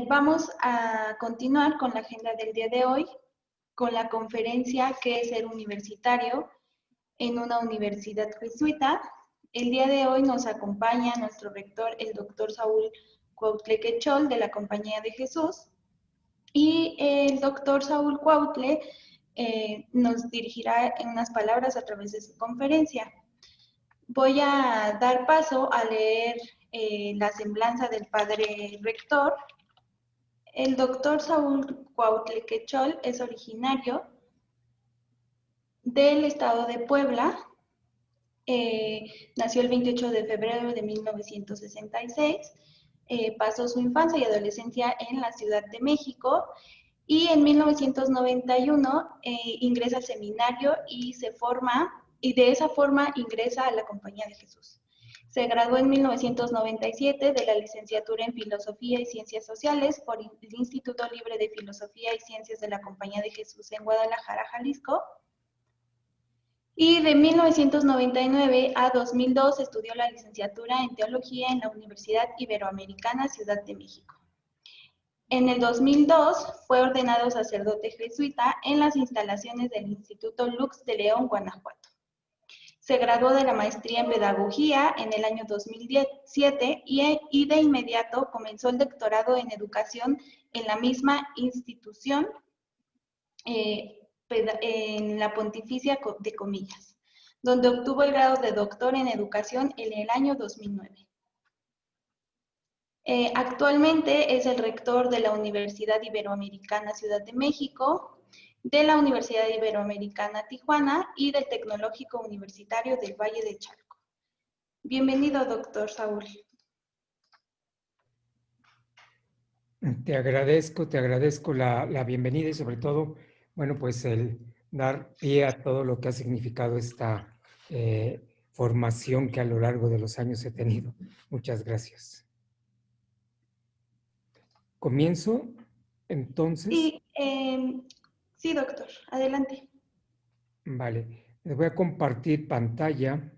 Vamos a continuar con la agenda del día de hoy, con la conferencia ¿Qué es ser universitario en una universidad jesuita? El día de hoy nos acompaña nuestro rector, el doctor Saúl Cuautle Quechol, de la Compañía de Jesús, y el doctor Saúl Cuautle nos dirigirá en unas palabras a través de su conferencia. Voy a dar paso a leer la semblanza del padre rector. El doctor Saúl Cuautle Quechol es originario del estado de Puebla. Nació el 28 de febrero de 1966. Pasó su infancia y adolescencia en la Ciudad de México y en 1991 ingresa al seminario y se forma, y de esa forma ingresa a la Compañía de Jesús. Se graduó en 1997 de la licenciatura en Filosofía y Ciencias Sociales por el Instituto Libre de Filosofía y Ciencias de la Compañía de Jesús en Guadalajara, Jalisco. Y de 1999 a 2002 estudió la licenciatura en Teología en la Universidad Iberoamericana, Ciudad de México. En el 2002 fue ordenado sacerdote jesuita en las instalaciones del Instituto Lux de León, Guanajuato. Se graduó de la maestría en Pedagogía en el año 2007 y de inmediato comenzó el doctorado en Educación en la misma institución, en la Pontificia de Comillas, donde obtuvo el grado de doctor en Educación en el año 2009. Actualmente es el rector de la Universidad Iberoamericana Ciudad de México, de la Universidad Iberoamericana Tijuana y del Tecnológico Universitario del Valle de Chalco. Bienvenido, doctor Saúl. Te agradezco la bienvenida y sobre todo, bueno, pues el dar pie a todo lo que ha significado esta formación que a lo largo de los años he tenido. Muchas gracias. ¿Comienzo entonces? Sí, doctor, adelante. Vale, les voy a compartir pantalla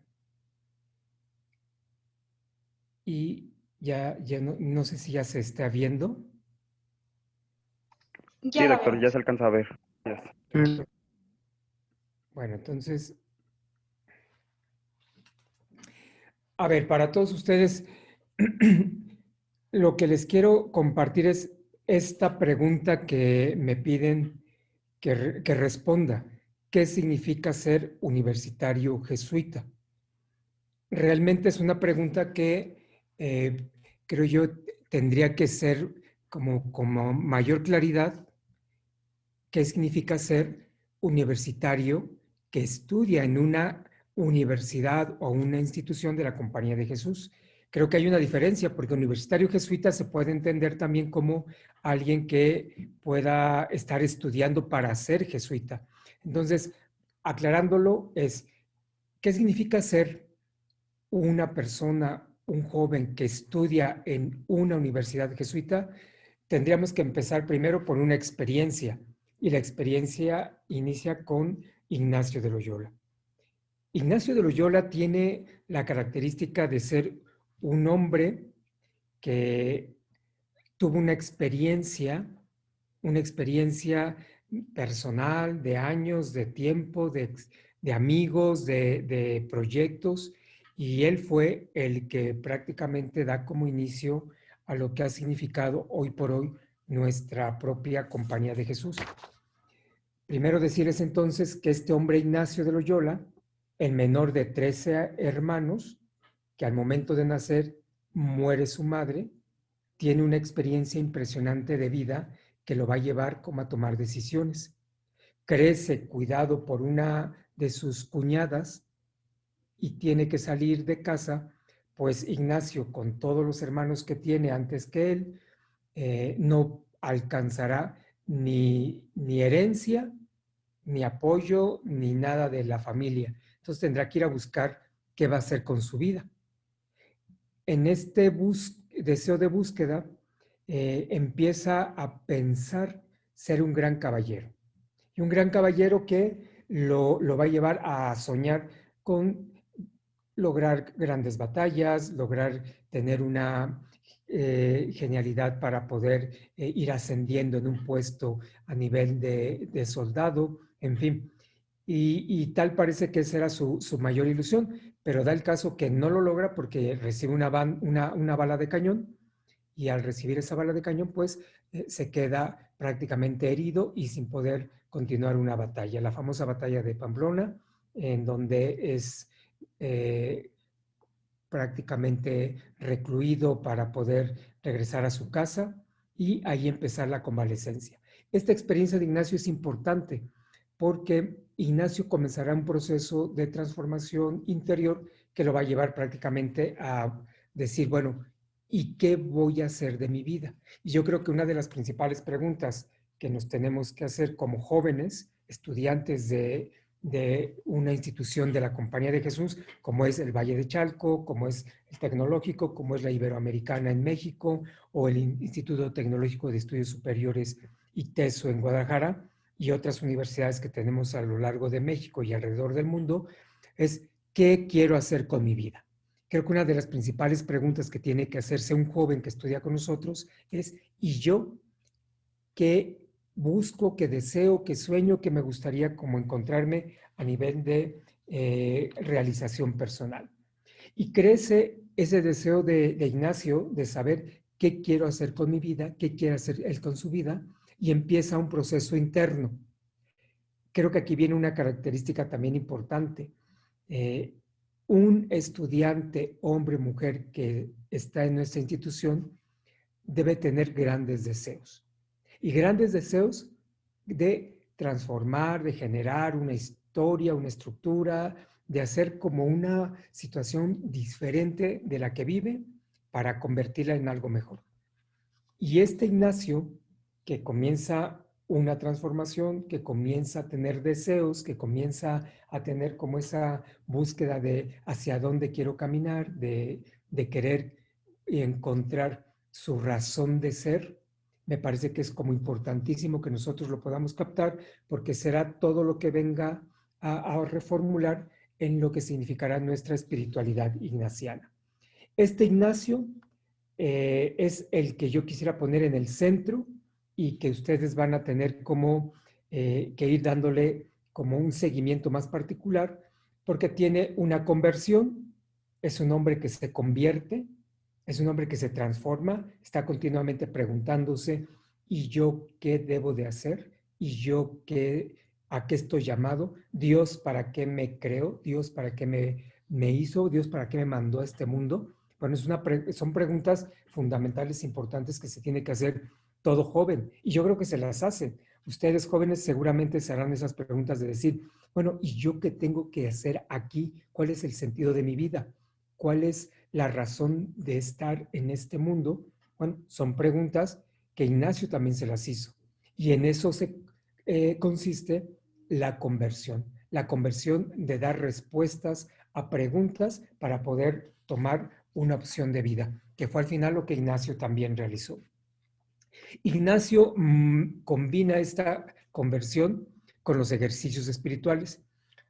y ya no sé si ya se está viendo. Ya Sí, la doctor, vemos. ya se alcanza a ver. Yes. Bueno, entonces, a ver, para todos ustedes, lo que les quiero compartir es esta pregunta que me piden que responda. ¿Qué significa ser universitario jesuita? Realmente es una pregunta que creo yo tendría que ser como mayor claridad. ¿Qué significa ser universitario que estudia en una universidad o una institución de la Compañía de Jesús? Creo que hay una diferencia, porque universitario jesuita se puede entender también como alguien que pueda estar estudiando para ser jesuita. Entonces, aclarándolo, ¿qué significa ser una persona, un joven que estudia en una universidad jesuita? Tendríamos que empezar primero por una experiencia, y la experiencia inicia con Ignacio de Loyola. Ignacio de Loyola tiene la característica de ser un hombre que tuvo una experiencia personal, de años, de tiempo, de amigos, de proyectos, y él fue el que prácticamente da como inicio a lo que ha significado hoy por hoy nuestra propia Compañía de Jesús. Primero decirles entonces que este hombre Ignacio de Loyola, el menor de 13 hermanos, que al momento de nacer muere su madre, tiene una experiencia impresionante de vida que lo va a llevar como a tomar decisiones. Crece cuidado por una de sus cuñadas y tiene que salir de casa, pues Ignacio, con todos los hermanos que tiene antes que él, no alcanzará ni herencia, ni apoyo, ni nada de la familia. Entonces tendrá que ir a buscar qué va a hacer con su vida. En este deseo de búsqueda, empieza a pensar ser un gran caballero. Y un gran caballero que lo va a llevar a soñar con lograr grandes batallas, lograr tener una genialidad para poder ir ascendiendo en un puesto a nivel de soldado, en fin. Y tal parece que esa era su mayor ilusión, pero da el caso que no lo logra porque recibe una bala de cañón, y al recibir esa bala de cañón, pues se queda prácticamente herido y sin poder continuar una batalla. La famosa batalla de Pamplona, en donde es prácticamente recluido para poder regresar a su casa y ahí empezar la convalecencia. Esta experiencia de Ignacio es importante porque Ignacio comenzará un proceso de transformación interior que lo va a llevar prácticamente a decir, bueno, ¿y qué voy a hacer de mi vida? Y yo creo que una de las principales preguntas que nos tenemos que hacer como jóvenes, estudiantes de una institución de la Compañía de Jesús, como es el Valle de Chalco, como es el Tecnológico, como es la Iberoamericana en México, o el Instituto Tecnológico de Estudios Superiores ITESO en Guadalajara, y otras universidades que tenemos a lo largo de México y alrededor del mundo, es ¿qué quiero hacer con mi vida? Creo que una de las principales preguntas que tiene que hacerse un joven que estudia con nosotros es, ¿y yo qué busco, qué deseo, qué sueño, que me gustaría como encontrarme a nivel de realización personal? Y crece ese deseo de Ignacio de saber qué quiero hacer con mi vida, qué quiere hacer él con su vida, y empieza un proceso interno. Creo que aquí viene una característica también importante. Un estudiante, hombre, mujer, que está en nuestra institución, debe tener grandes deseos. Y grandes deseos de transformar, de generar una historia, una estructura, de hacer como una situación diferente de la que vive para convertirla en algo mejor. Y este Ignacio, que comienza una transformación, que comienza a tener deseos, que comienza a tener como esa búsqueda de hacia dónde quiero caminar, de querer encontrar su razón de ser, me parece que es como importantísimo que nosotros lo podamos captar, porque será todo lo que venga a reformular en lo que significará nuestra espiritualidad ignaciana. Este Ignacio es el que yo quisiera poner en el centro y que ustedes van a tener como que ir dándole como un seguimiento más particular, porque tiene una conversión, es un hombre que se convierte, es un hombre que se transforma, está continuamente preguntándose, ¿y yo qué debo de hacer? ¿Y yo a qué estoy llamado? ¿Dios para qué me creó? ¿Dios para qué me hizo? ¿Dios para qué me mandó a este mundo? Bueno, son preguntas fundamentales, importantes, que se tiene que hacer todo joven. Y yo creo que se las hacen. Ustedes jóvenes seguramente se harán esas preguntas de decir, bueno, ¿y yo qué tengo que hacer aquí? ¿Cuál es el sentido de mi vida? ¿Cuál es la razón de estar en este mundo? Bueno, son preguntas que Ignacio también se las hizo. Y en eso consiste la conversión de dar respuestas a preguntas para poder tomar una opción de vida, que fue al final lo que Ignacio también realizó. Ignacio combina esta conversión con los ejercicios espirituales.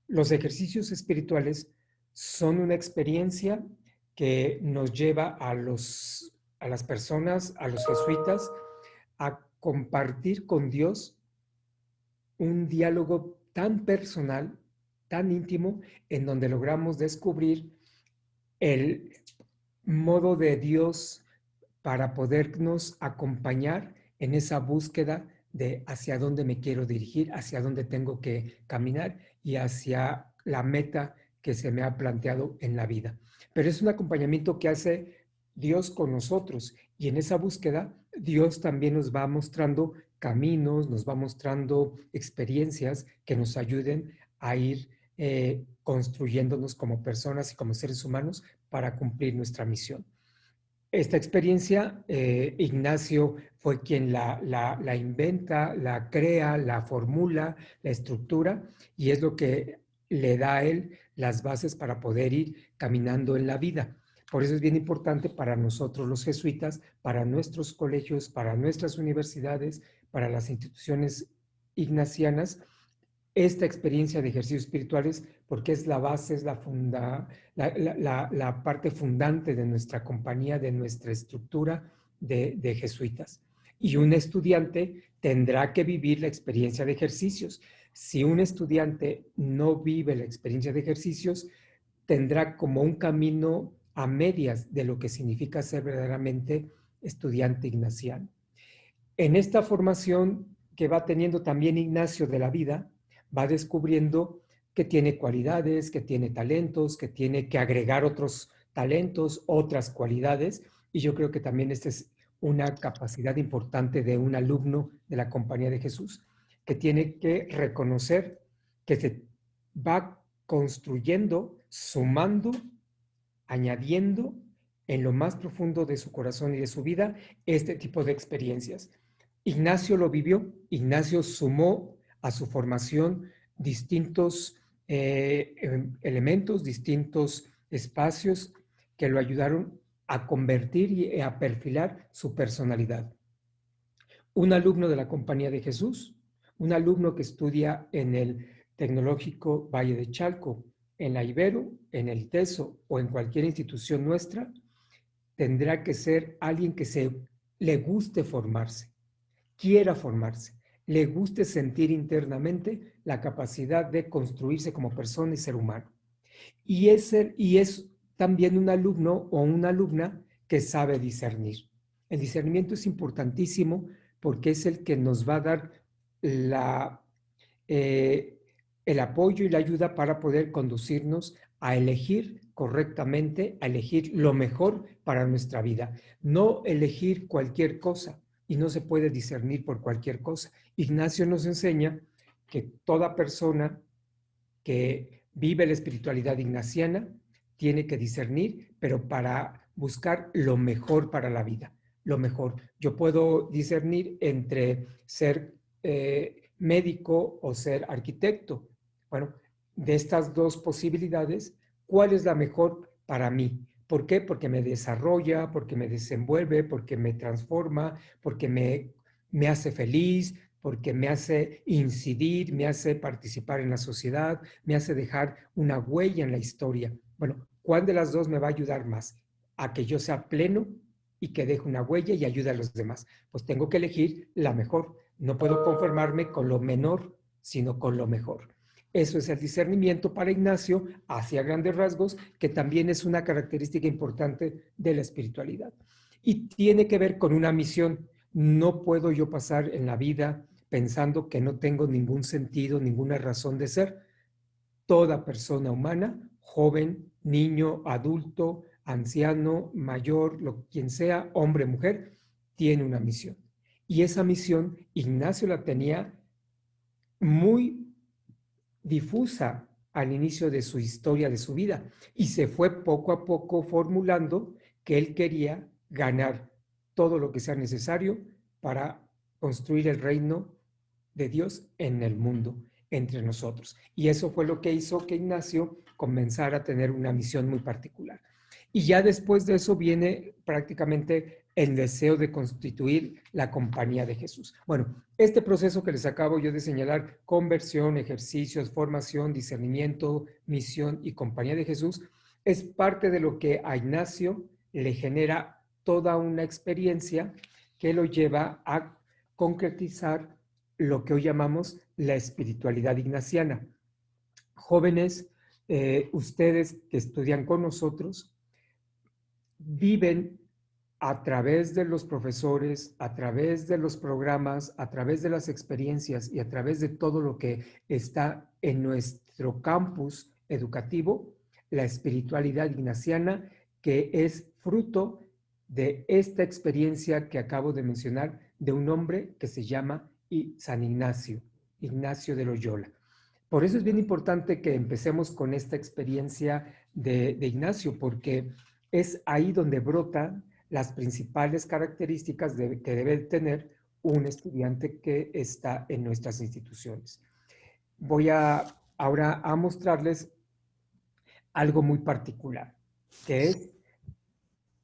Los ejercicios espirituales son una experiencia que nos lleva a las personas, a los jesuitas, a compartir con Dios un diálogo tan personal, tan íntimo, en donde logramos descubrir el modo de Dios para podernos acompañar en esa búsqueda de hacia dónde me quiero dirigir, hacia dónde tengo que caminar y hacia la meta que se me ha planteado en la vida. Pero es un acompañamiento que hace Dios con nosotros, y en esa búsqueda Dios también nos va mostrando caminos, nos va mostrando experiencias que nos ayuden a ir construyéndonos como personas y como seres humanos para cumplir nuestra misión. Esta experiencia, Ignacio fue quien la inventa, la crea, la formula, la estructura, y es lo que le da a él las bases para poder ir caminando en la vida. Por eso es bien importante para nosotros los jesuitas, para nuestros colegios, para nuestras universidades, para las instituciones ignacianas, esta experiencia de ejercicios espirituales porque es la base, es la parte fundante de nuestra compañía, de nuestra estructura de jesuitas. Y un estudiante tendrá que vivir la experiencia de ejercicios. Si un estudiante no vive la experiencia de ejercicios, tendrá como un camino a medias de lo que significa ser verdaderamente estudiante ignaciano. En esta formación que va teniendo también Ignacio de la vida, va descubriendo que tiene cualidades, que tiene talentos, que tiene que agregar otros talentos, otras cualidades, y yo creo que también esta es una capacidad importante de un alumno de la Compañía de Jesús, que tiene que reconocer que se va construyendo, sumando, añadiendo en lo más profundo de su corazón y de su vida este tipo de experiencias. Ignacio lo vivió, Ignacio sumó a su formación distintos elementos, distintos espacios que lo ayudaron a convertir y a perfilar su personalidad. Un alumno de la Compañía de Jesús, un alumno que estudia en el Tecnológico Valle de Chalco, en la Ibero, en el TESO o en cualquier institución nuestra, tendrá que ser alguien que le guste formarse, quiera formarse, le guste sentir internamente la capacidad de construirse como persona y ser humano. Y es también un alumno o una alumna que sabe discernir. El discernimiento es importantísimo porque es el que nos va a dar el apoyo y la ayuda para poder conducirnos a elegir correctamente, a elegir lo mejor para nuestra vida. No elegir cualquier cosa, y no se puede discernir por cualquier cosa. Ignacio nos enseña que toda persona que vive la espiritualidad ignaciana tiene que discernir, pero para buscar lo mejor para la vida, lo mejor. Yo puedo discernir entre ser médico o ser arquitecto. Bueno, de estas dos posibilidades, ¿cuál es la mejor para mí? ¿Por qué? Porque me desarrolla, porque me desenvuelve, porque me transforma, porque me hace feliz, porque me hace incidir, me hace participar en la sociedad, me hace dejar una huella en la historia. Bueno, ¿cuál de las dos me va a ayudar más? A que yo sea pleno y que deje una huella y ayude a los demás. Pues tengo que elegir la mejor. No puedo conformarme con lo menor, sino con lo mejor. Eso es el discernimiento para Ignacio, hacia grandes rasgos, que también es una característica importante de la espiritualidad. Y tiene que ver con una misión. No puedo yo pasar en la vida pensando que no tengo ningún sentido, ninguna razón de ser. Toda persona humana, joven, niño, adulto, anciano, mayor, quien sea, hombre, mujer, tiene una misión. Y esa misión Ignacio la tenía muy difusa al inicio de su historia, de su vida, y se fue poco a poco formulando que él quería ganar todo lo que sea necesario para construir el reino de Dios en el mundo, entre nosotros. Y eso fue lo que hizo que Ignacio comenzara a tener una misión muy particular. Y ya después de eso viene prácticamente el deseo de constituir la Compañía de Jesús. Bueno, este proceso que les acabo yo de señalar, conversión, ejercicios, formación, discernimiento, misión y Compañía de Jesús, es parte de lo que a Ignacio le genera toda una experiencia que lo lleva a concretizar lo que hoy llamamos la espiritualidad ignaciana. Jóvenes, ustedes que estudian con nosotros, viven a través de los profesores, a través de los programas, a través de las experiencias y a través de todo lo que está en nuestro campus educativo, la espiritualidad ignaciana, que es fruto de esta experiencia que acabo de mencionar de un hombre que se llama San Ignacio, Ignacio de Loyola. Por eso es bien importante que empecemos con esta experiencia de Ignacio, porque es ahí donde brotan las principales características que debe tener un estudiante que está en nuestras instituciones. Voy ahora a mostrarles algo muy particular, que es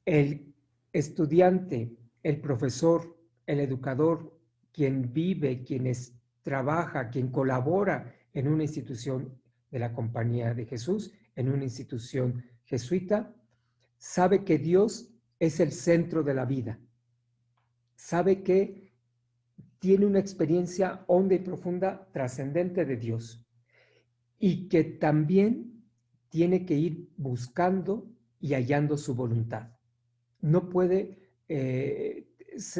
el estudiante, el profesor, el educador, quien vive, quien trabaja, quien colabora en una institución de la Compañía de Jesús, en una institución jesuita, sabe que Dios es el centro de la vida. Sabe que tiene una experiencia honda y profunda, trascendente de Dios. Y que también tiene que ir buscando y hallando su voluntad. No puede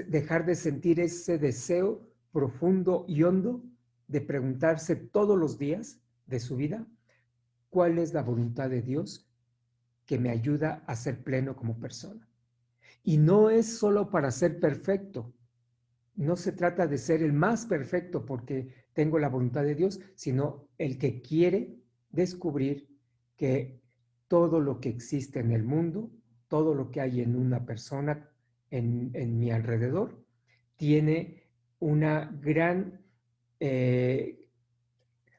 dejar de sentir ese deseo profundo y hondo de preguntarse todos los días de su vida, ¿cuál es la voluntad de Dios que me ayuda a ser pleno como persona? Y no es solo para ser perfecto. No se trata de ser el más perfecto porque tengo la voluntad de Dios, sino el que quiere descubrir que todo lo que existe en el mundo, todo lo que hay en una persona, en mi alrededor, tiene una gran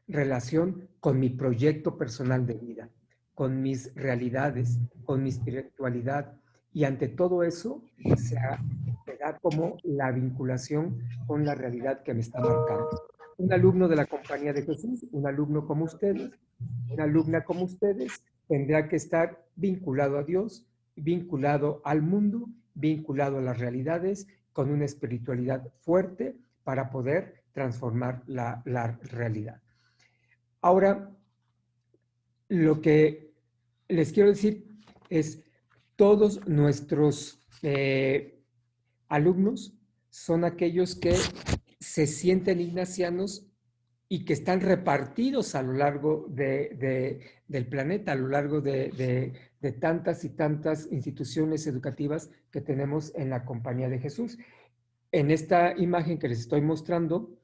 relación con mi proyecto personal de vida, con mis realidades, con mi espiritualidad. Y ante todo eso se da como la vinculación con la realidad que me está marcando. Un alumno de la Compañía de Jesús, un alumno como ustedes, una alumna como ustedes, tendrá que estar vinculado a Dios, vinculado al mundo, vinculado a las realidades, con una espiritualidad fuerte para poder transformar la realidad. Ahora, lo que les quiero decir es, todos nuestros alumnos son aquellos que se sienten ignacianos y que están repartidos a lo largo del planeta, a lo largo de tantas y tantas instituciones educativas que tenemos en la Compañía de Jesús. En esta imagen que les estoy mostrando,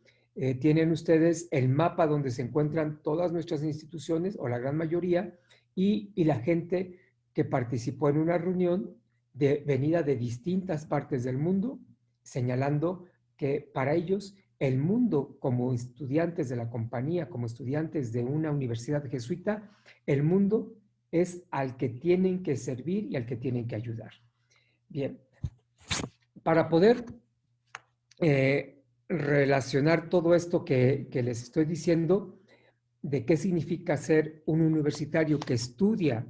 tienen ustedes el mapa donde se encuentran todas nuestras instituciones, o la gran mayoría, y la gente que participó en una reunión venida de distintas partes del mundo, señalando que para ellos el mundo, como estudiantes de la compañía, como estudiantes de una universidad jesuita, el mundo es al que tienen que servir y al que tienen que ayudar. Bien, para poder relacionar todo esto que les estoy diciendo, de qué significa ser un universitario que estudia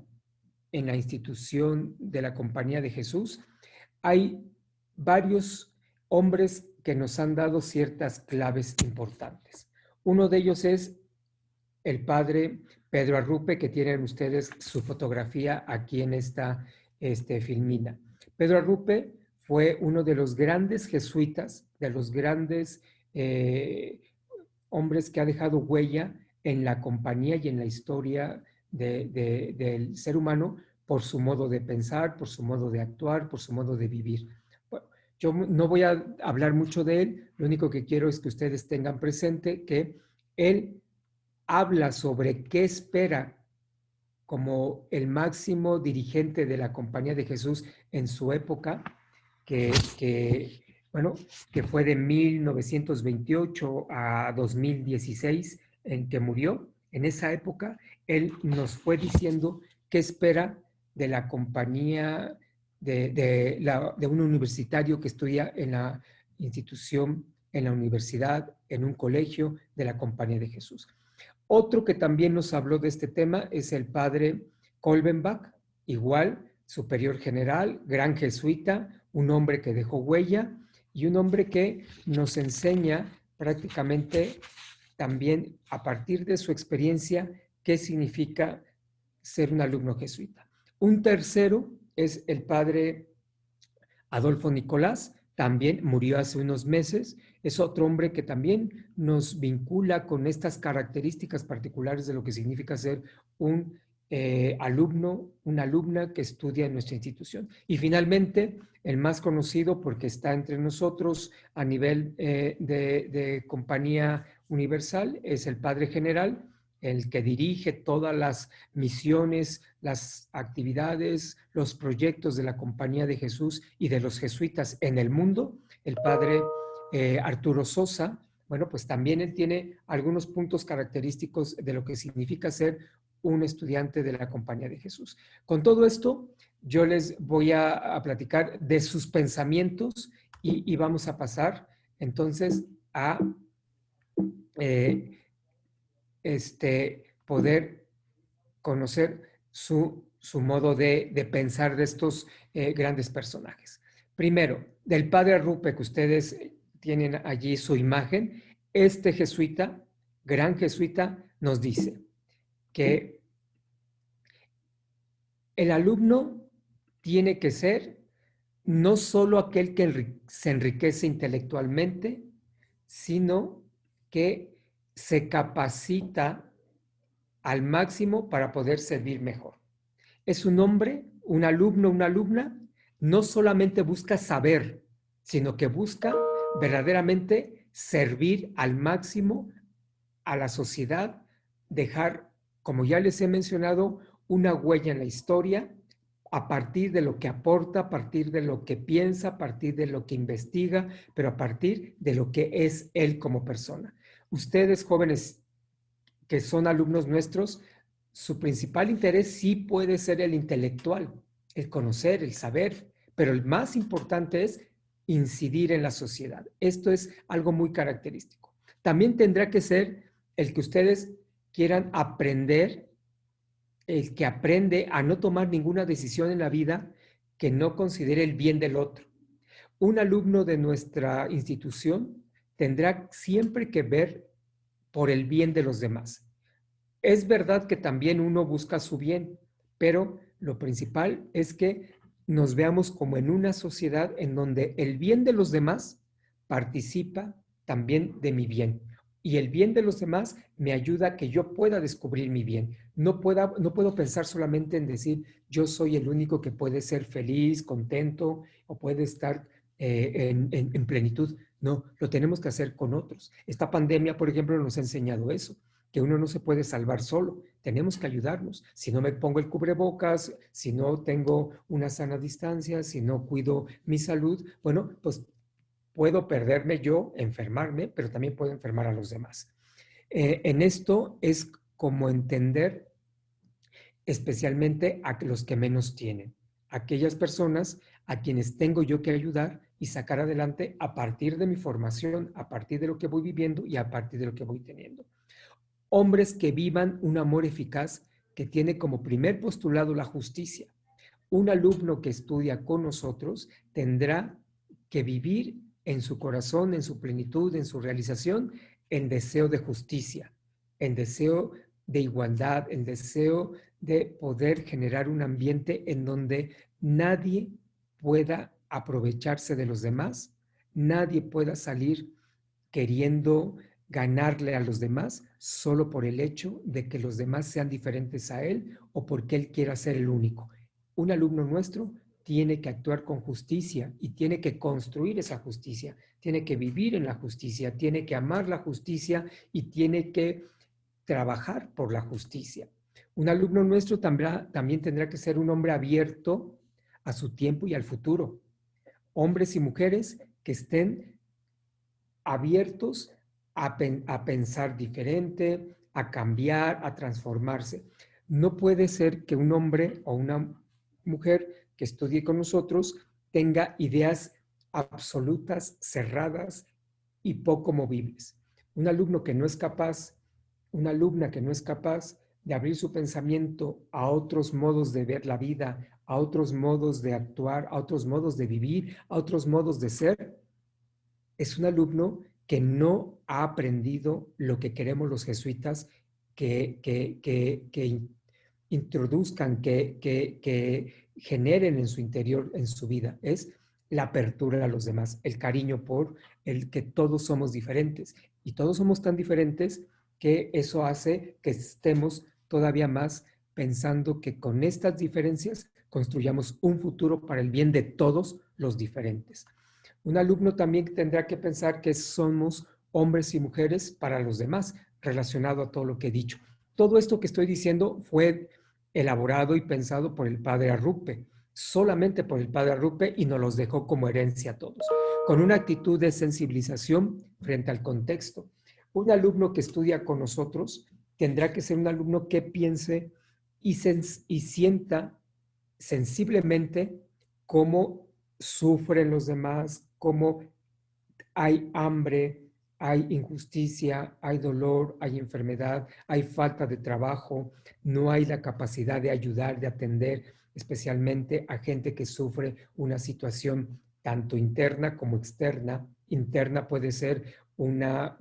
en la institución de la Compañía de Jesús, hay varios hombres que nos han dado ciertas claves importantes. Uno de ellos es el padre Pedro Arrupe, que tienen ustedes su fotografía aquí en esta filmina. Pedro Arrupe fue uno de los grandes jesuitas, de los grandes hombres que ha dejado huella en la compañía y en la historia del ser humano por su modo de pensar, por su modo de actuar, por su modo de vivir. Bueno, yo no voy a hablar mucho de él, lo único que quiero es que ustedes tengan presente que él habla sobre qué espera como el máximo dirigente de la Compañía de Jesús en su época, que fue de 1928 a 2016, en que murió. En esa época, él nos fue diciendo qué espera de la compañía, de un universitario que estudia en la institución, en la universidad, en un colegio de la Compañía de Jesús. Otro que también nos habló de este tema es el padre Kolbenbach, igual, superior general, gran jesuita, un hombre que dejó huella y un hombre que nos enseña prácticamente también a partir de su experiencia qué significa ser un alumno jesuita. Un tercero es el padre Adolfo Nicolás, también murió hace unos meses, es otro hombre que también nos vincula con estas características particulares de lo que significa ser un alumno, una alumna que estudia en nuestra institución. Y finalmente, el más conocido porque está entre nosotros a nivel de Compañía Universal es el Padre General, el que dirige todas las misiones, las actividades, los proyectos de la Compañía de Jesús y de los jesuitas en el mundo, el padre Arturo Sosa. Bueno, pues también él tiene algunos puntos característicos de lo que significa ser un estudiante de la Compañía de Jesús. Con todo esto, yo les voy a platicar de sus pensamientos y vamos a pasar entonces a poder conocer su modo de pensar de estos grandes personajes. Primero, del padre Arrupe, que ustedes tienen allí su imagen, este jesuita, gran jesuita, nos dice que el alumno tiene que ser no solo aquel que se enriquece intelectualmente, sino que se capacita al máximo para poder servir mejor. Es un hombre, un alumno, una alumna, no solamente busca saber, sino que busca verdaderamente servir al máximo a la sociedad, dejar, como ya les he mencionado, una huella en la historia a partir de lo que aporta, a partir de lo que piensa, a partir de lo que investiga, pero a partir de lo que es él como persona. Ustedes, jóvenes que son alumnos nuestros, su principal interés sí puede ser el intelectual, el conocer, el saber, pero el más importante es incidir en la sociedad. Esto es algo muy característico. También tendrá que ser el que ustedes quieran aprender, el que aprende a no tomar ninguna decisión en la vida que no considere el bien del otro. Un alumno de nuestra institución tendrá siempre que ver por el bien de los demás. Es verdad que también uno busca su bien, pero lo principal es que nos veamos como en una sociedad en donde el bien de los demás participa también de mi bien. Y el bien de los demás me ayuda a que yo pueda descubrir mi bien. No puedo pensar solamente en decir yo soy el único que puede ser feliz, contento o puede estar en plenitud. No, lo tenemos que hacer con otros. Esta pandemia, por ejemplo, nos ha enseñado eso, que uno no se puede salvar solo, tenemos que ayudarnos. Si no me pongo el cubrebocas, si no tengo una sana distancia, si no cuido mi salud, bueno, pues puedo perderme yo, enfermarme, pero también puedo enfermar a los demás. En esto es como entender especialmente a los que menos tienen, aquellas personas a quienes tengo yo que ayudar y sacar adelante a partir de mi formación, a partir de lo que voy viviendo y a partir de lo que voy teniendo. Hombres que vivan un amor eficaz que tiene como primer postulado la justicia. Un alumno que estudia con nosotros tendrá que vivir en su corazón, en su plenitud, en su realización, en deseo de justicia, en deseo de igualdad, en deseo de poder generar un ambiente en donde nadie pueda aprovecharse de los demás, nadie pueda salir queriendo ganarle a los demás solo por el hecho de que los demás sean diferentes a él o porque él quiera ser el único. Un alumno nuestro tiene que actuar con justicia y tiene que construir esa justicia, tiene que vivir en la justicia, tiene que amar la justicia y tiene que trabajar por la justicia. Un alumno nuestro también tendrá que ser un hombre abierto a su tiempo y al futuro. Hombres y mujeres que estén abiertos a pensar diferente, a cambiar, a transformarse. No puede ser que un hombre o una mujer que estudie con nosotros tenga ideas absolutas, cerradas y poco movibles. Un alumno que no es capaz, una alumna que no es capaz de abrir su pensamiento a otros modos de ver la vida, a otros modos de actuar, a otros modos de vivir, a otros modos de ser, es un alumno que no ha aprendido lo que queremos los jesuitas que introduzcan, que generen en su interior, en su vida. Es la apertura a los demás, el cariño por el que todos somos diferentes. Y todos somos tan diferentes que eso hace que estemos todavía más pensando que con estas diferencias construyamos un futuro para el bien de todos los diferentes. Un alumno también tendrá que pensar que somos hombres y mujeres para los demás, relacionado a todo lo que he dicho. Todo esto que estoy diciendo fue elaborado y pensado por el padre Arrupe, solamente por el padre Arrupe, y nos los dejó como herencia a todos, con una actitud de sensibilización frente al contexto. Un alumno que estudia con nosotros tendrá que ser un alumno que piense y sienta sensiblemente cómo sufren los demás, cómo hay hambre, hay injusticia, hay dolor, hay enfermedad, hay falta de trabajo, no hay la capacidad de ayudar, de atender especialmente a gente que sufre una situación tanto interna como externa. Interna puede ser una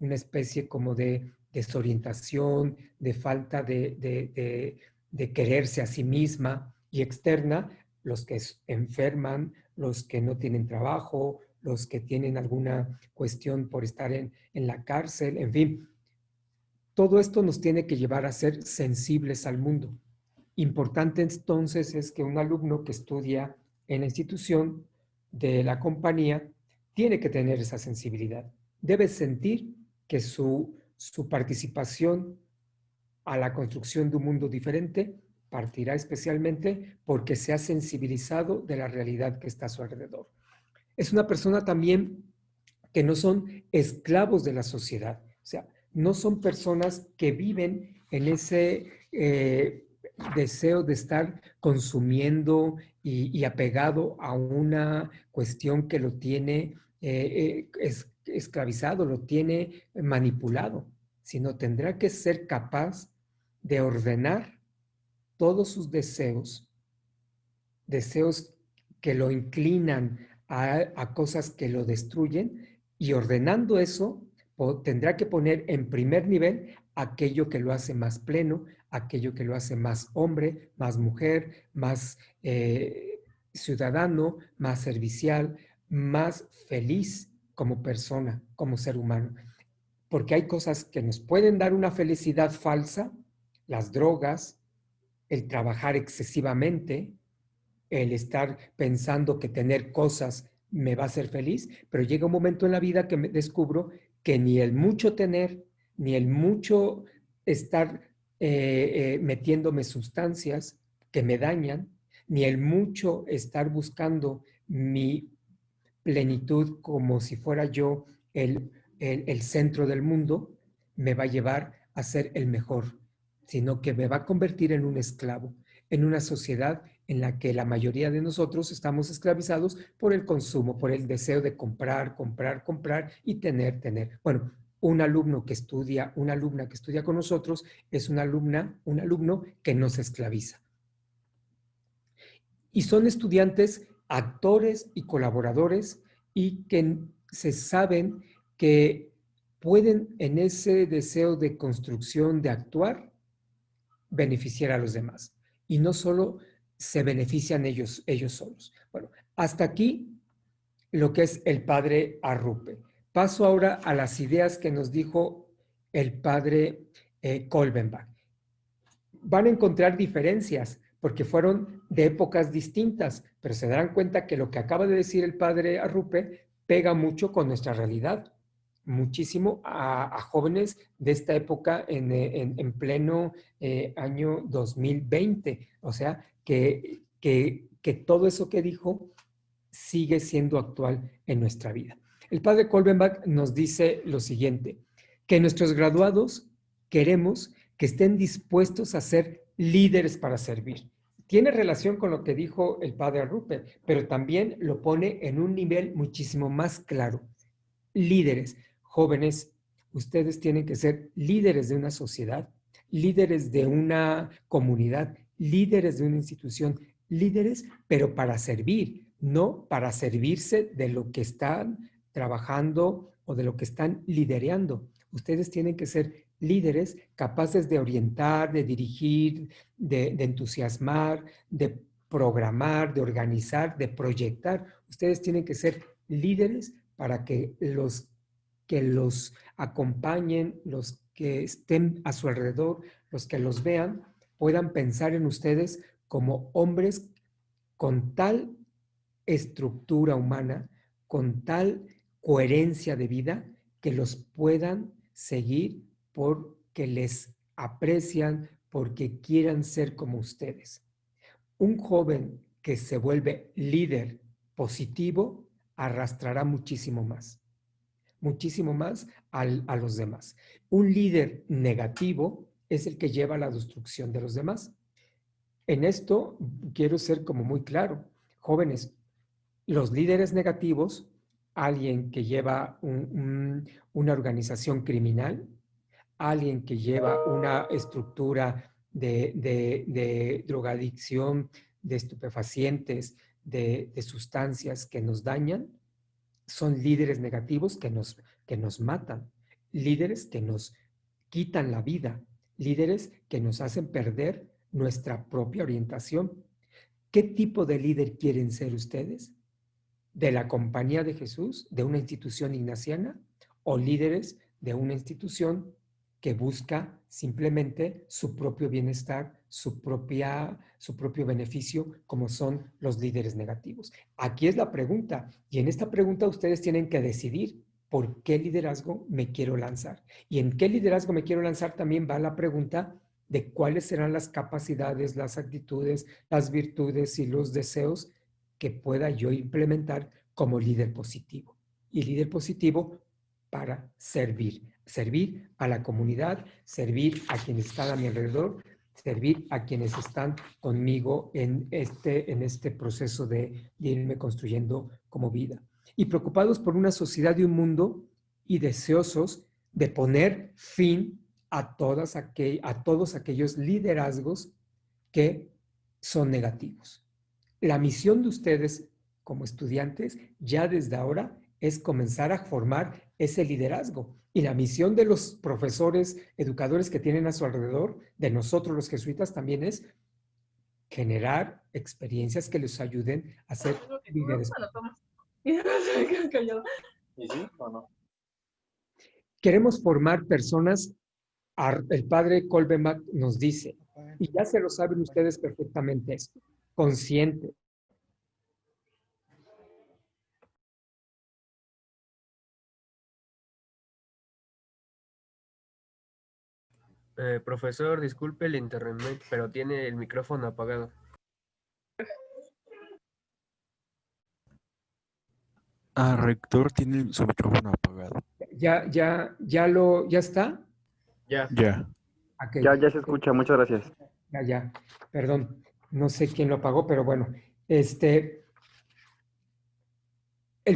especie como de desorientación, de falta de quererse a sí misma, y externa, los que enferman, los que no tienen trabajo, los que tienen alguna cuestión por estar en la cárcel, en fin. Todo esto nos tiene que llevar a ser sensibles al mundo. Importante entonces es que un alumno que estudia en la institución de la compañía tiene que tener esa sensibilidad. Debe sentir que su participación a la construcción de un mundo diferente partirá especialmente porque se ha sensibilizado de la realidad que está a su alrededor. Es una persona también que no son esclavos de la sociedad, o sea, no son personas que viven en ese deseo de estar consumiendo y apegado a una cuestión que lo tiene esclavizado, lo tiene manipulado, sino tendrá que ser capaz de ordenar todos sus deseos, deseos que lo inclinan a cosas que lo destruyen, y ordenando eso, tendrá que poner en primer nivel aquello que lo hace más pleno, aquello que lo hace más hombre, más mujer, más ciudadano, más servicial, más feliz como persona, como ser humano. Porque hay cosas que nos pueden dar una felicidad falsa, las drogas, el trabajar excesivamente, el estar pensando que tener cosas me va a hacer feliz, pero llega un momento en la vida que me descubro que ni el mucho tener, ni el mucho estar metiéndome sustancias que me dañan, ni el mucho estar buscando mi plenitud como si fuera yo el centro del mundo, me va a llevar a ser el mejor, sino que me va a convertir en un esclavo, en una sociedad en la que la mayoría de nosotros estamos esclavizados por el consumo, por el deseo de comprar, comprar, comprar y tener, tener. Bueno, un alumno que estudia, una alumna que estudia con nosotros es una alumna, un alumno que nos esclaviza. Y son estudiantes, actores y colaboradores, y que se saben que pueden en ese deseo de construcción, de actuar, beneficiar a los demás. Y no solo se benefician ellos solos. Bueno, hasta aquí lo que es el padre Arrupe. Paso ahora a las ideas que nos dijo el padre Kolbenbach. Van a encontrar diferencias porque fueron de épocas distintas, pero se darán cuenta que lo que acaba de decir el padre Arrupe pega mucho con nuestra realidad, muchísimo a jóvenes de esta época en pleno año 2020. O sea, que todo eso que dijo sigue siendo actual en nuestra vida. El padre Kolbenbach nos dice lo siguiente, que nuestros graduados queremos que estén dispuestos a ser líderes para servir. Tiene relación con lo que dijo el padre Arrupe, pero también lo pone en un nivel muchísimo más claro. Líderes, jóvenes, ustedes tienen que ser líderes de una sociedad, líderes de una comunidad, líderes de una institución, líderes, pero para servir, no para servirse de lo que están trabajando o de lo que están liderando. Ustedes tienen que ser líderes capaces de orientar, de dirigir, de entusiasmar, de programar, de organizar, de proyectar. Ustedes tienen que ser líderes para que los acompañen, los que estén a su alrededor, los que los vean, puedan pensar en ustedes como hombres con tal estructura humana, con tal coherencia de vida, que los puedan seguir porque les aprecian, porque quieran ser como ustedes. Un joven que se vuelve líder positivo arrastrará muchísimo más a los demás. Un líder negativo es el que lleva a la destrucción de los demás. En esto quiero ser como muy claro. Jóvenes, los líderes negativos alguien que lleva una organización criminal, alguien que lleva una estructura de drogadicción, de estupefacientes, de sustancias que nos dañan, son líderes negativos que nos matan, líderes que nos quitan la vida, líderes que nos hacen perder nuestra propia orientación. ¿Qué tipo de líder quieren ser ustedes? ¿De la Compañía de Jesús, de una institución ignaciana, o líderes de una institución que busca simplemente su propio bienestar, su propio beneficio, como son los líderes negativos? Aquí es la pregunta, y en esta pregunta ustedes tienen que decidir por qué liderazgo me quiero lanzar. Y en qué liderazgo me quiero lanzar también va la pregunta de cuáles serán las capacidades, las actitudes, las virtudes y los deseos que pueda yo implementar como líder positivo. Y líder positivo para servir a la comunidad, servir a quienes están a mi alrededor, servir a quienes están conmigo en este proceso de irme construyendo como vida. Y preocupados por una sociedad y un mundo y deseosos de poner fin a todos aquellos liderazgos que son negativos. La misión de ustedes como estudiantes ya desde ahora es comenzar a formar ese liderazgo. Y la misión de los profesores, educadores que tienen a su alrededor, de nosotros los jesuitas, también es generar experiencias que les ayuden a ser líderes. ¿Y sí o no? Queremos formar personas, el padre Kolbenbach nos dice, y ya se lo saben ustedes perfectamente esto, conscientes, Profesor, disculpe el internet, pero tiene el micrófono apagado. Rector tiene su micrófono apagado. ¿Ya está? Ya. Ya. Okay. Ya se escucha, muchas gracias. Ya, perdón, no sé quién lo apagó, pero bueno, el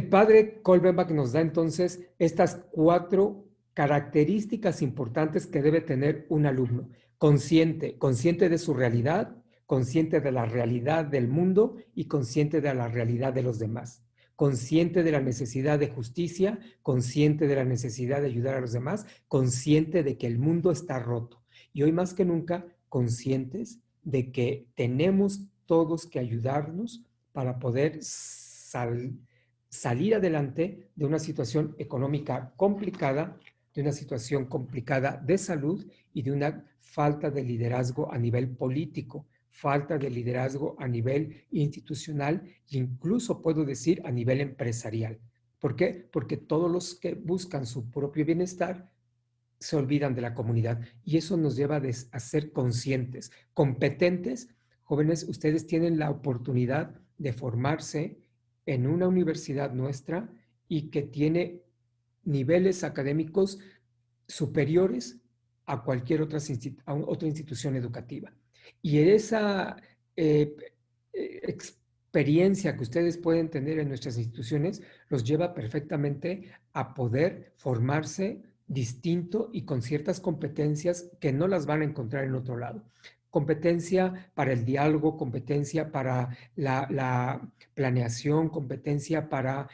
padre Kolbenbach nos da entonces estas 4 características importantes que debe tener un alumno. Consciente de su realidad, consciente de la realidad del mundo y consciente de la realidad de los demás. Consciente de la necesidad de justicia, consciente de la necesidad de ayudar a los demás, consciente de que el mundo está roto. Y hoy más que nunca, conscientes de que tenemos todos que ayudarnos para poder salir adelante de una situación económica complicada, de una situación complicada de salud y de una falta de liderazgo a nivel político, falta de liderazgo a nivel institucional e incluso puedo decir a nivel empresarial. ¿Por qué? Porque todos los que buscan su propio bienestar se olvidan de la comunidad y eso nos lleva a ser conscientes, competentes. Jóvenes, ustedes tienen la oportunidad de formarse en una universidad nuestra y que tiene niveles académicos superiores a cualquier otra institución educativa. Y esa experiencia que ustedes pueden tener en nuestras instituciones los lleva perfectamente a poder formarse distinto y con ciertas competencias que no las van a encontrar en otro lado. Competencia para el diálogo, competencia para la planeación, competencia para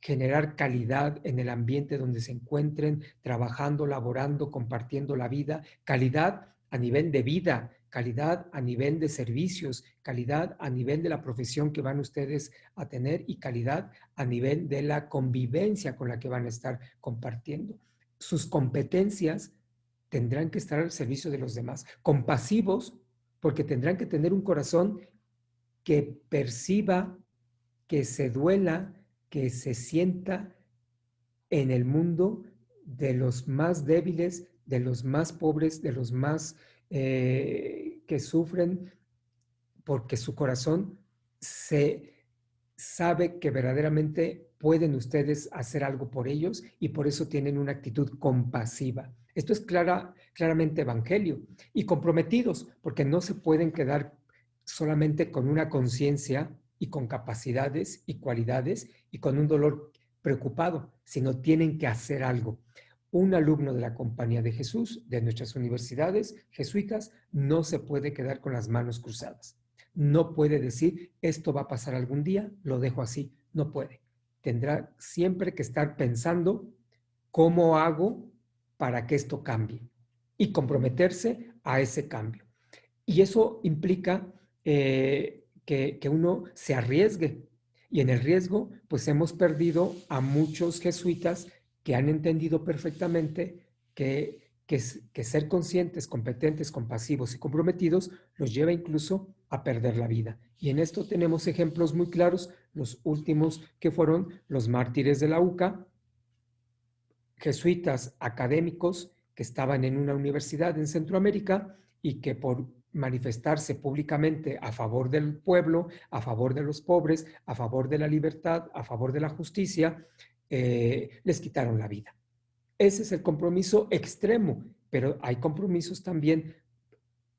generar calidad en el ambiente donde se encuentren, trabajando, laborando, compartiendo la vida, calidad a nivel de vida, calidad a nivel de servicios, calidad a nivel de la profesión que van ustedes a tener y calidad a nivel de la convivencia con la que van a estar compartiendo. Sus competencias tendrán que estar al servicio de los demás, compasivos, porque tendrán que tener un corazón que perciba, que se duela, que se sienta en el mundo de los más débiles, de los más pobres, de los más que sufren, porque su corazón se sabe que verdaderamente pueden ustedes hacer algo por ellos y por eso tienen una actitud compasiva. Esto es claramente evangelio y comprometidos, porque no se pueden quedar solamente con una conciencia y con capacidades y cualidades y con un dolor preocupado, sino tienen que hacer algo. Un alumno de la Compañía de Jesús, de nuestras universidades jesuitas, no se puede quedar con las manos cruzadas. No puede decir, esto va a pasar algún día, lo dejo así. No puede. Tendrá siempre que estar pensando cómo hago para que esto cambie y comprometerse a ese cambio. Y eso implica que uno se arriesgue. Y en el riesgo, pues hemos perdido a muchos jesuitas que han entendido perfectamente que ser conscientes, competentes, compasivos y comprometidos los lleva incluso a perder la vida. Y en esto tenemos ejemplos muy claros, los últimos que fueron los mártires de la UCA, jesuitas académicos que estaban en una universidad en Centroamérica y que por manifestarse públicamente a favor del pueblo, a favor de los pobres, a favor de la libertad, a favor de la justicia, les quitaron la vida. Ese es el compromiso extremo, pero hay compromisos también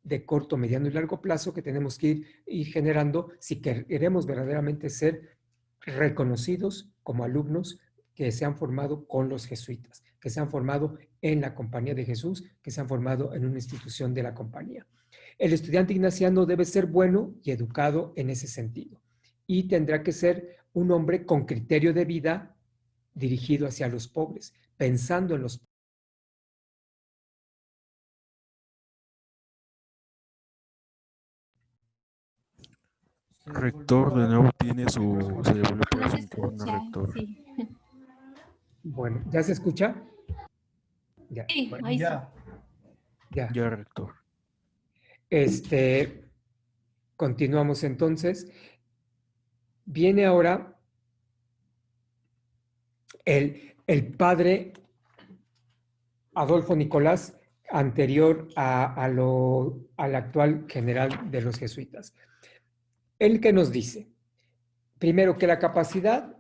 de corto, mediano y largo plazo que tenemos que ir generando si queremos verdaderamente ser reconocidos como alumnos que se han formado con los jesuitas, que se han formado en la Compañía de Jesús, que se han formado en una institución de la compañía. El estudiante ignaciano debe ser bueno y educado en ese sentido y tendrá que ser un hombre con criterio de vida dirigido hacia los pobres, pensando en los pobres. Rector, de nuevo tiene su... Se le volvió por No su se micrófono, escucha, rector. sí. Bueno, ¿ya se escucha? Ya. Sí, Bueno, ahí sí. ya. Ya, rector. Continuamos entonces. Viene ahora el padre Adolfo Nicolás, anterior al actual general de los jesuitas. Él que nos dice, primero, que la capacidad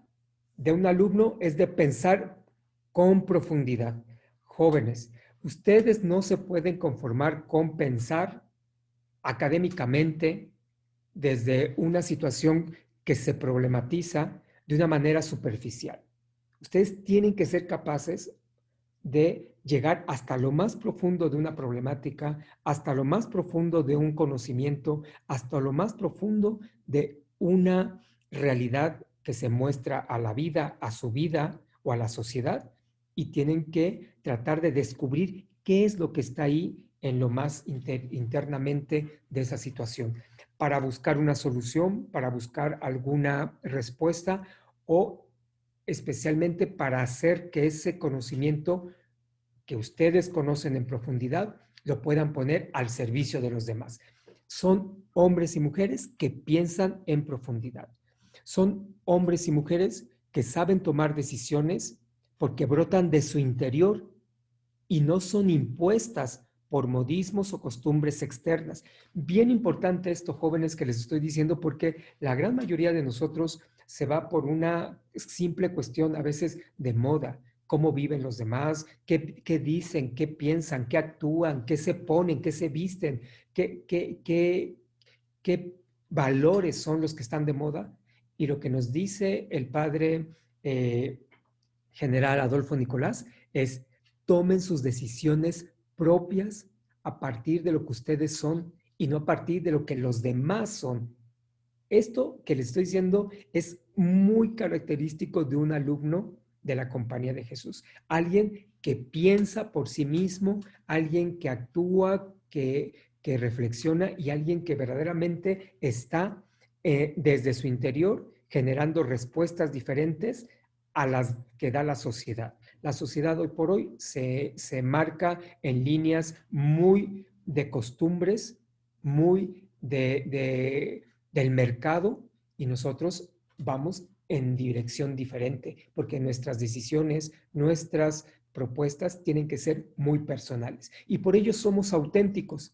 de un alumno es de pensar con profundidad. Jóvenes, ustedes no se pueden conformar con pensar académicamente desde una situación que se problematiza de una manera superficial. Ustedes tienen que ser capaces de llegar hasta lo más profundo de una problemática, hasta lo más profundo de un conocimiento, hasta lo más profundo de una realidad que se muestra a la vida, a su vida o a la sociedad, y tienen que tratar de descubrir qué es lo que está ahí en lo más internamente de esa situación, para buscar una solución, para buscar alguna respuesta o especialmente para hacer que ese conocimiento que ustedes conocen en profundidad lo puedan poner al servicio de los demás. Son hombres y mujeres que piensan en profundidad. Son hombres y mujeres que saben tomar decisiones porque brotan de su interior y no son impuestas por modismos o costumbres externas. Bien importante esto, jóvenes, que les estoy diciendo, porque la gran mayoría de nosotros se va por una simple cuestión a veces de moda. Cómo viven los demás, qué dicen, qué piensan, qué actúan, qué se ponen, qué se visten, qué valores son los que están de moda. Y lo que nos dice el padre general Adolfo Nicolás es: tomen sus decisiones propias a partir de lo que ustedes son y no a partir de lo que los demás son. Esto que les estoy diciendo es muy característico de un alumno de la Compañía de Jesús. Alguien que piensa por sí mismo, alguien que actúa, que reflexiona y alguien que verdaderamente está desde su interior generando respuestas diferentes a las que da la sociedad. La sociedad hoy por hoy se marca en líneas muy de costumbres, muy del mercado, y nosotros vamos en dirección diferente, porque nuestras decisiones, nuestras propuestas tienen que ser muy personales. Y por ello somos auténticos.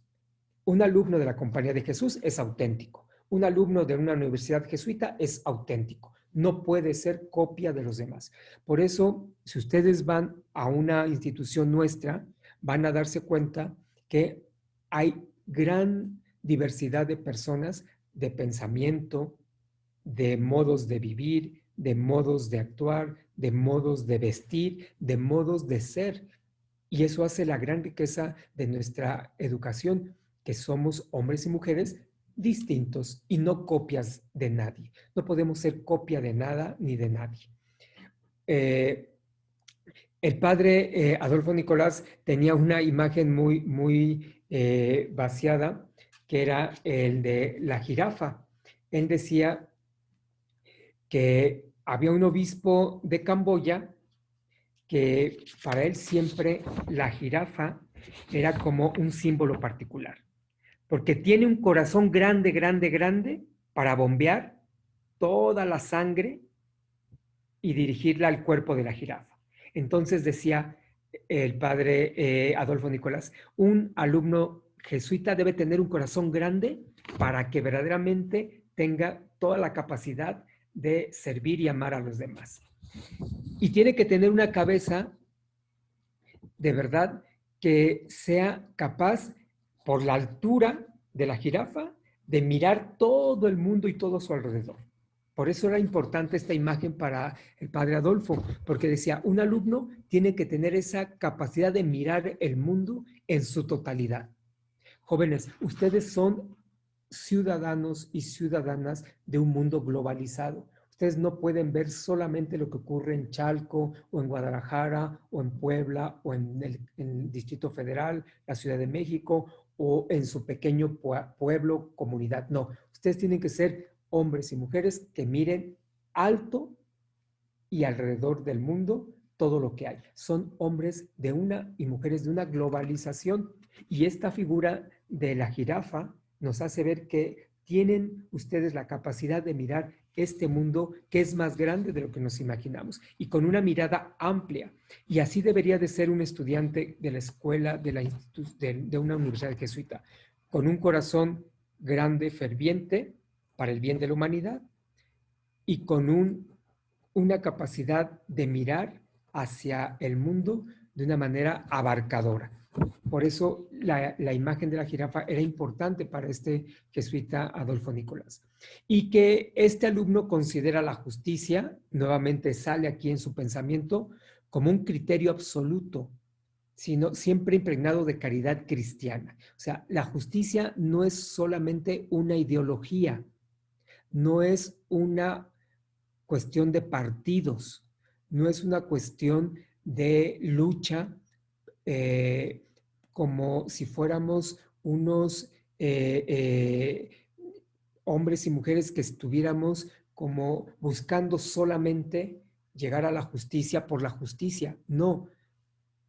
Un alumno de la Compañía de Jesús es auténtico. Un alumno de una universidad jesuita es auténtico. No puede ser copia de los demás. Por eso, si ustedes van a una institución nuestra, van a darse cuenta que hay gran diversidad de personas, de pensamiento, de modos de vivir, de modos de actuar, de modos de vestir, de modos de ser. Y eso hace la gran riqueza de nuestra educación, que somos hombres y mujeres distintos y no copias de nadie. No podemos ser copia de nada ni de nadie. El padre Adolfo Nicolás tenía una imagen muy vaciada, que era el de la jirafa. Él decía que había un obispo de Camboya que para él siempre la jirafa era como un símbolo particular, porque tiene un corazón grande, grande, grande para bombear toda la sangre y dirigirla al cuerpo de la jirafa. Entonces decía el padre Adolfo Nicolás, un alumno jesuita debe tener un corazón grande para que verdaderamente tenga toda la capacidad de servir y amar a los demás. Y tiene que tener una cabeza de verdad que sea capaz, por la altura de la jirafa, de mirar todo el mundo y todo a su alrededor. Por eso era importante esta imagen para el padre Adolfo, porque decía, un alumno tiene que tener esa capacidad de mirar el mundo en su totalidad. Jóvenes, ustedes son ciudadanos y ciudadanas de un mundo globalizado. Ustedes no pueden ver solamente lo que ocurre en Chalco o en Guadalajara o en Puebla o en el Distrito Federal, la Ciudad de México o en su pequeño pueblo, comunidad. No, ustedes tienen que ser hombres y mujeres que miren alto y alrededor del mundo todo lo que hay. Son hombres de una y mujeres de una globalización. Y esta figura de la jirafa nos hace ver que tienen ustedes la capacidad de mirar este mundo que es más grande de lo que nos imaginamos y con una mirada amplia. Y así debería de ser un estudiante de la escuela, de una universidad jesuita, con un corazón grande, ferviente, para el bien de la humanidad y con una capacidad de mirar hacia el mundo de una manera abarcadora. Por eso la imagen de la jirafa era importante para este jesuita Adolfo Nicolás. Y que este alumno considera la justicia, nuevamente sale aquí en su pensamiento, como un criterio absoluto, sino siempre impregnado de caridad cristiana. O sea, la justicia no es solamente una ideología, no es una cuestión de partidos, no es una cuestión de lucha como si fuéramos unos hombres y mujeres que estuviéramos como buscando solamente llegar a la justicia por la justicia. No,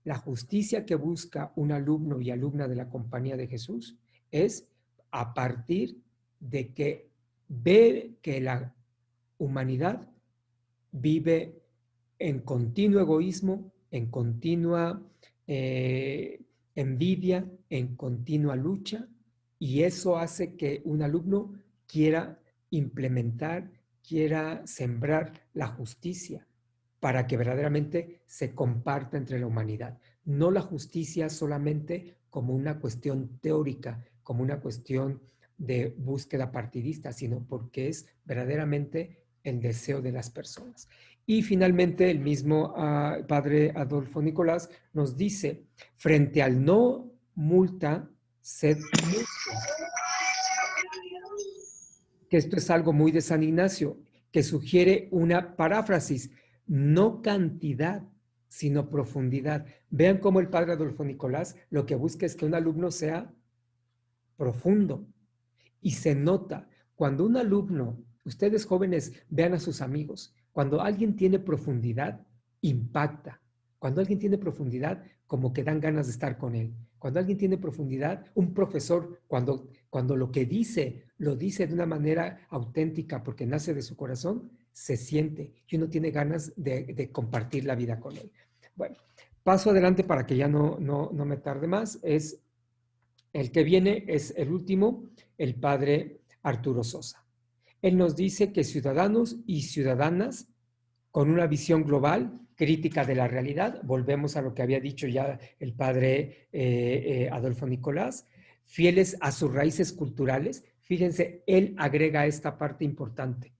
la justicia que busca un alumno y alumna de la Compañía de Jesús es a partir de que ve que la humanidad vive en continuo egoísmo, en continua envidia, en continua lucha, y eso hace que un alumno quiera implementar, quiera sembrar la justicia para que verdaderamente se comparta entre la humanidad. No la justicia solamente como una cuestión teórica, como una cuestión de búsqueda partidista, sino porque es verdaderamente el deseo de las personas. Y finalmente el mismo padre Adolfo Nicolás nos dice, frente al no multa, sed multa. Que esto es algo muy de San Ignacio, que sugiere una paráfrasis, no cantidad, sino profundidad. Vean cómo el padre Adolfo Nicolás lo que busca es que un alumno sea profundo. Y se nota, cuando un alumno, ustedes jóvenes vean a sus amigos, cuando alguien tiene profundidad, impacta. Cuando alguien tiene profundidad, como que dan ganas de estar con él. Cuando alguien tiene profundidad, un profesor, cuando lo que dice, lo dice de una manera auténtica porque nace de su corazón, se siente y uno tiene ganas de compartir la vida con él. Bueno, paso adelante para que ya no me tarde más. El que viene es el último, el padre Arturo Sosa. Él nos dice que ciudadanos y ciudadanas con una visión global, crítica de la realidad, volvemos a lo que había dicho ya el padre Adolfo Nicolás, fieles a sus raíces culturales. Fíjense, él agrega esta parte importante.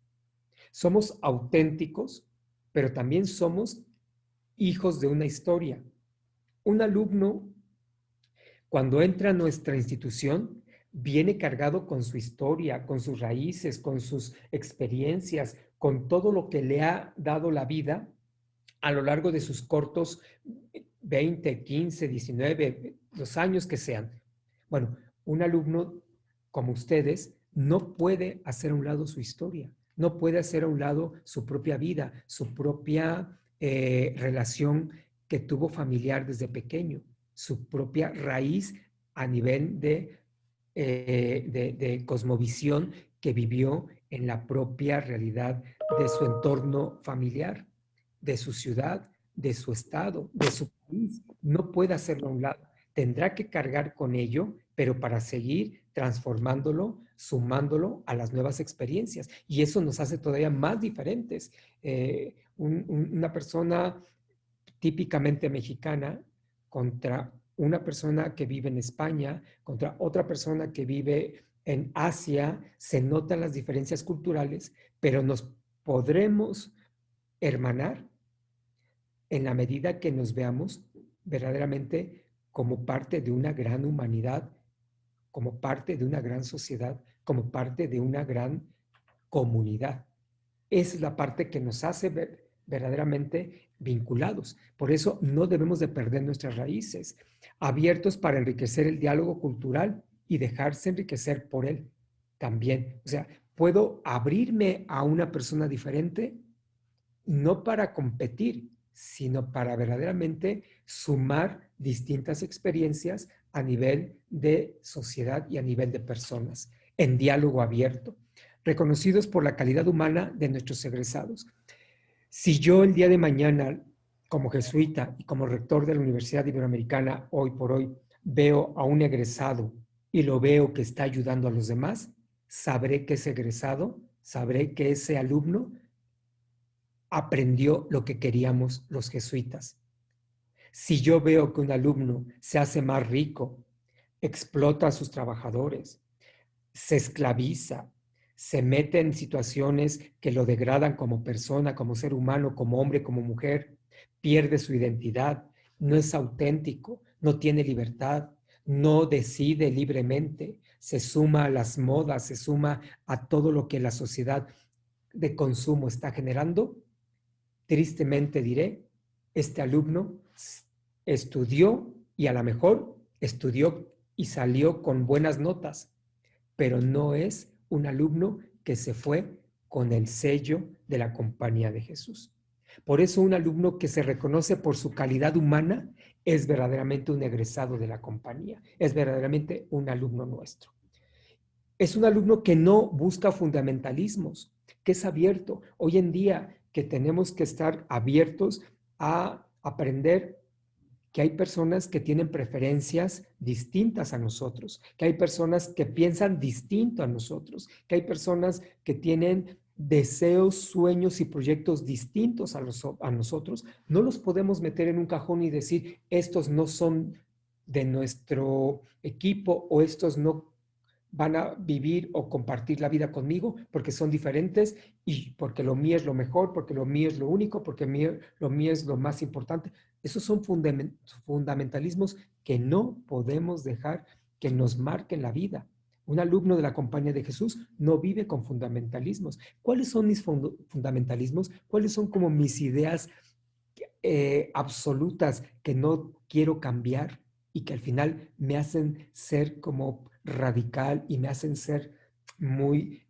Somos auténticos, pero también somos hijos de una historia. Un alumno, cuando entra a nuestra institución, viene cargado con su historia, con sus raíces, con sus experiencias, con todo lo que le ha dado la vida a lo largo de sus cortos 20, 15, 19, los años que sean. Bueno, un alumno como ustedes no puede hacer a un lado su historia, no puede hacer a un lado su propia vida, su propia relación que tuvo familiar desde pequeño, su propia raíz a nivel de cosmovisión que vivió en la propia realidad de su entorno familiar, de su ciudad, de su estado, de su país. No puede hacerlo a un lado. Tendrá que cargar con ello, pero para seguir transformándolo, sumándolo a las nuevas experiencias. Y eso nos hace todavía más diferentes. Una persona típicamente mexicana contra una persona que vive en España, contra otra persona que vive en Asia, se notan las diferencias culturales, pero nos podremos hermanar en la medida que nos veamos verdaderamente como parte de una gran humanidad, como parte de una gran sociedad, como parte de una gran comunidad. Esa es la parte que nos hace verdaderamente vinculados. Por eso no debemos de perder nuestras raíces, abiertos para enriquecer el diálogo cultural y dejarse enriquecer por él también. O sea, puedo abrirme a una persona diferente no para competir, sino para verdaderamente sumar distintas experiencias a nivel de sociedad y a nivel de personas, en diálogo abierto, reconocidos por la calidad humana de nuestros egresados. Si yo el día de mañana, como jesuita y como rector de la Universidad Iberoamericana, hoy por hoy, veo a un egresado y lo veo que está ayudando a los demás, sabré que ese egresado, sabré que ese alumno aprendió lo que queríamos los jesuitas. Si yo veo que un alumno se hace más rico, explota a sus trabajadores, se esclaviza, se mete en situaciones que lo degradan como persona, como ser humano, como hombre, como mujer, pierde su identidad, no es auténtico, no tiene libertad, no decide libremente, se suma a las modas, se suma a todo lo que la sociedad de consumo está generando. Tristemente diré, este alumno estudió y a lo mejor estudió y salió con buenas notas, pero no es un alumno que se fue con el sello de la Compañía de Jesús. Por eso un alumno que se reconoce por su calidad humana es verdaderamente un egresado de la compañía, es verdaderamente un alumno nuestro. Es un alumno que no busca fundamentalismos, que es abierto. Hoy en día que tenemos que estar abiertos a aprender que hay personas que tienen preferencias distintas a nosotros, que hay personas que piensan distinto a nosotros, que hay personas que tienen deseos, sueños y proyectos distintos a nosotros. No los podemos meter en un cajón y decir, estos no son de nuestro equipo o estos no van a vivir o compartir la vida conmigo porque son diferentes y porque lo mío es lo mejor, porque lo mío es lo único, porque lo mío es lo más importante. Esos son fundamentalismos que no podemos dejar que nos marquen la vida. Un alumno de la Compañía de Jesús no vive con fundamentalismos. ¿Cuáles son mis fundamentalismos? ¿Cuáles son como mis ideas absolutas que no quiero cambiar y que al final me hacen ser como radical y me hacen ser muy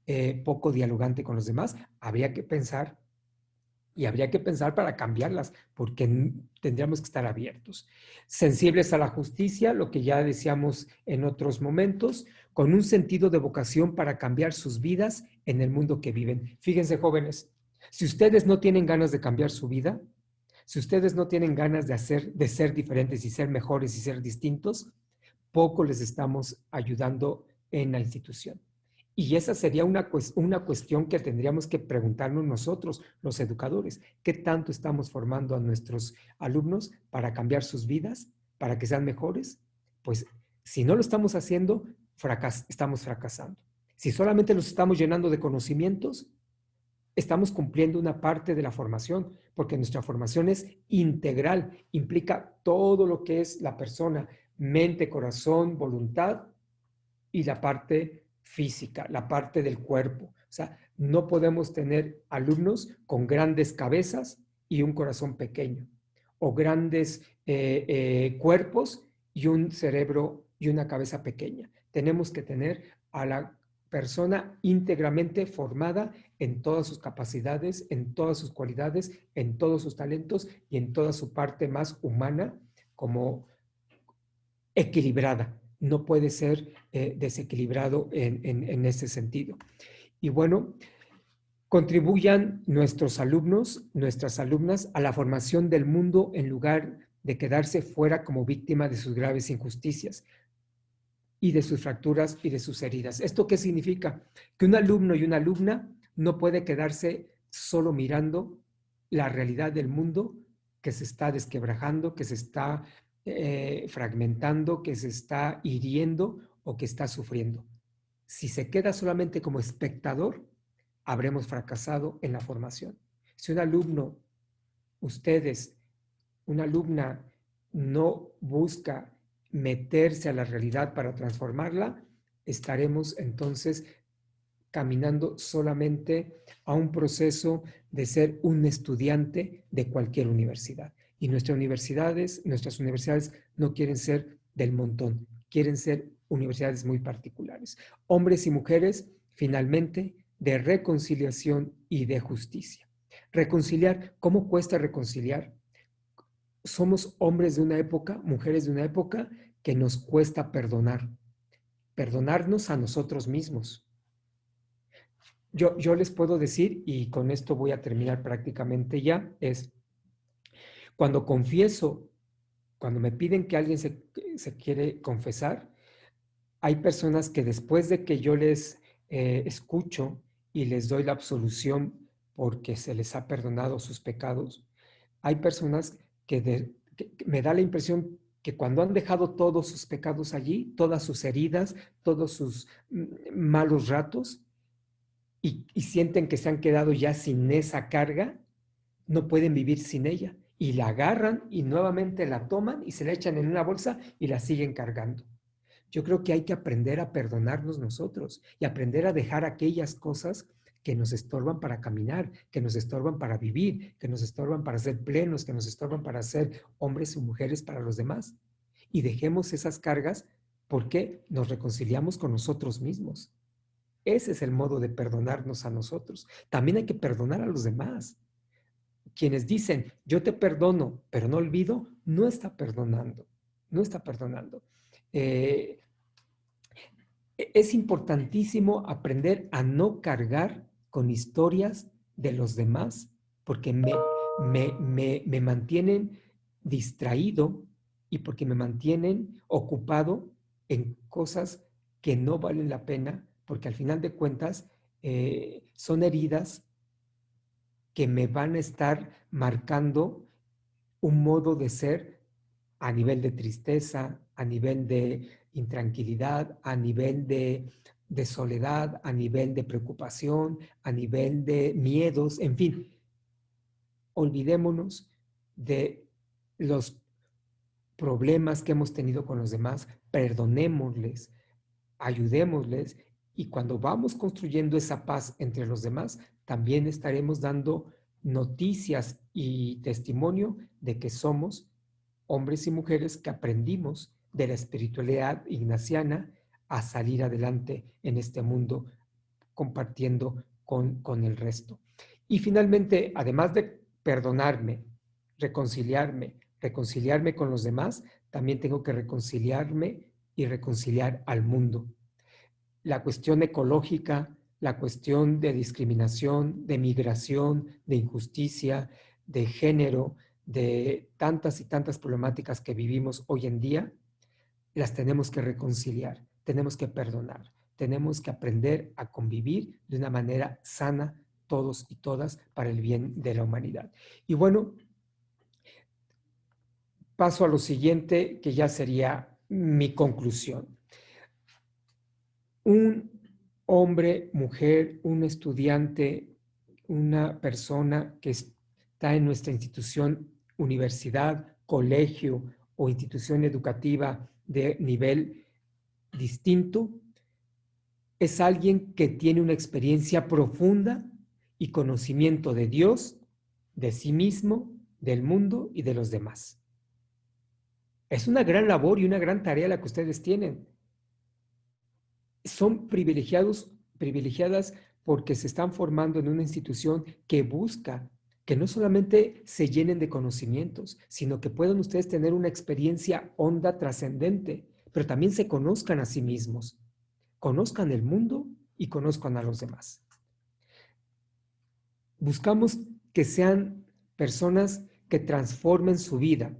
poco dialogante con los demás? Habría que pensar y habría que pensar para cambiarlas, porque tendríamos que estar abiertos. Sensibles a la justicia, lo que ya decíamos en otros momentos, con un sentido de vocación para cambiar sus vidas en el mundo que viven. Fíjense, jóvenes, si ustedes no tienen ganas de cambiar su vida, si ustedes no tienen ganas de ser diferentes y ser mejores y ser distintos, poco les estamos ayudando en la institución. Y esa sería una cuestión que tendríamos que preguntarnos nosotros, los educadores. ¿Qué tanto estamos formando a nuestros alumnos para cambiar sus vidas, para que sean mejores? Pues si no lo estamos haciendo, estamos fracasando. Si solamente los estamos llenando de conocimientos, estamos cumpliendo una parte de la formación, porque nuestra formación es integral, implica todo lo que es la persona, mente, corazón, voluntad y la parte física, la parte del cuerpo. O sea, no podemos tener alumnos con grandes cabezas y un corazón pequeño, o grandes cuerpos y un cerebro y una cabeza pequeña. Tenemos que tener a la persona íntegramente formada en todas sus capacidades, en todas sus cualidades, en todos sus talentos y en toda su parte más humana, como equilibrada. No puede ser desequilibrado en ese sentido. Y bueno, contribuyan nuestros alumnos, nuestras alumnas a la formación del mundo en lugar de quedarse fuera como víctima de sus graves injusticias y de sus fracturas y de sus heridas. ¿Esto qué significa? Que un alumno y una alumna no puede quedarse solo mirando la realidad del mundo que se está desquebrajando, que se está fragmentando, que se está hiriendo o que está sufriendo. Si se queda solamente como espectador, habremos fracasado en la formación. Si un alumno, ustedes, una alumna no busca meterse a la realidad para transformarla, estaremos entonces caminando solamente a un proceso de ser un estudiante de cualquier universidad. Y nuestras universidades no quieren ser del montón, quieren ser universidades muy particulares. Hombres y mujeres, finalmente, de reconciliación y de justicia. Reconciliar, ¿cómo cuesta reconciliar? Somos hombres de una época, mujeres de una época que nos cuesta perdonar, perdonarnos a nosotros mismos. Yo les puedo decir, y con esto voy a terminar prácticamente ya, es cuando confieso, cuando me piden que alguien se quiere confesar, hay personas que después de que yo les escucho y les doy la absolución porque se les ha perdonado sus pecados, hay personas que me da la impresión que cuando han dejado todos sus pecados allí, todas sus heridas, todos sus malos ratos, y sienten que se han quedado ya sin esa carga, no pueden vivir sin ella. Y la agarran y nuevamente la toman y se la echan en una bolsa y la siguen cargando. Yo creo que hay que aprender a perdonarnos nosotros y aprender a dejar aquellas cosas que nos estorban para caminar, que nos estorban para vivir, que nos estorban para ser plenos, que nos estorban para ser hombres y mujeres para los demás. Y dejemos esas cargas porque nos reconciliamos con nosotros mismos. Ese es el modo de perdonarnos a nosotros. También hay que perdonar a los demás. Quienes dicen, yo te perdono, pero no olvido, no está perdonando. No está perdonando. Es importantísimo aprender a no cargar con historias de los demás, porque me mantienen distraído y porque me mantienen ocupado en cosas que no valen la pena, porque al final de cuentas son heridas que me van a estar marcando un modo de ser a nivel de tristeza, a nivel de intranquilidad, a nivel de soledad, a nivel de preocupación, a nivel de miedos, en fin. Olvidémonos de los problemas que hemos tenido con los demás, perdonémosles, ayudémosles, y cuando vamos construyendo esa paz entre los demás, también estaremos dando noticias y testimonio de que somos hombres y mujeres que aprendimos de la espiritualidad ignaciana a salir adelante en este mundo compartiendo con el resto. Y finalmente, además de perdonarme, reconciliarme con los demás, también tengo que reconciliarme y reconciliar al mundo. La cuestión ecológica, la cuestión de discriminación, de migración, de injusticia, de género, de tantas y tantas problemáticas que vivimos hoy en día, las tenemos que reconciliar, tenemos que perdonar, tenemos que aprender a convivir de una manera sana todos y todas para el bien de la humanidad. Y bueno, paso a lo siguiente, que ya sería mi conclusión. Un hombre, mujer, un estudiante una persona que está en nuestra institución, universidad, colegio o institución educativa de nivel distinto, es alguien que tiene una experiencia profunda y conocimiento de Dios, de sí mismo, del mundo y de los demás. Es una gran labor y una gran tarea la que ustedes tienen. Son privilegiadas porque se están formando en una institución que busca que no solamente se llenen de conocimientos, sino que puedan ustedes tener una experiencia honda, trascendente, pero también se conozcan a sí mismos, conozcan el mundo y conozcan a los demás. Buscamos que sean personas que transformen su vida,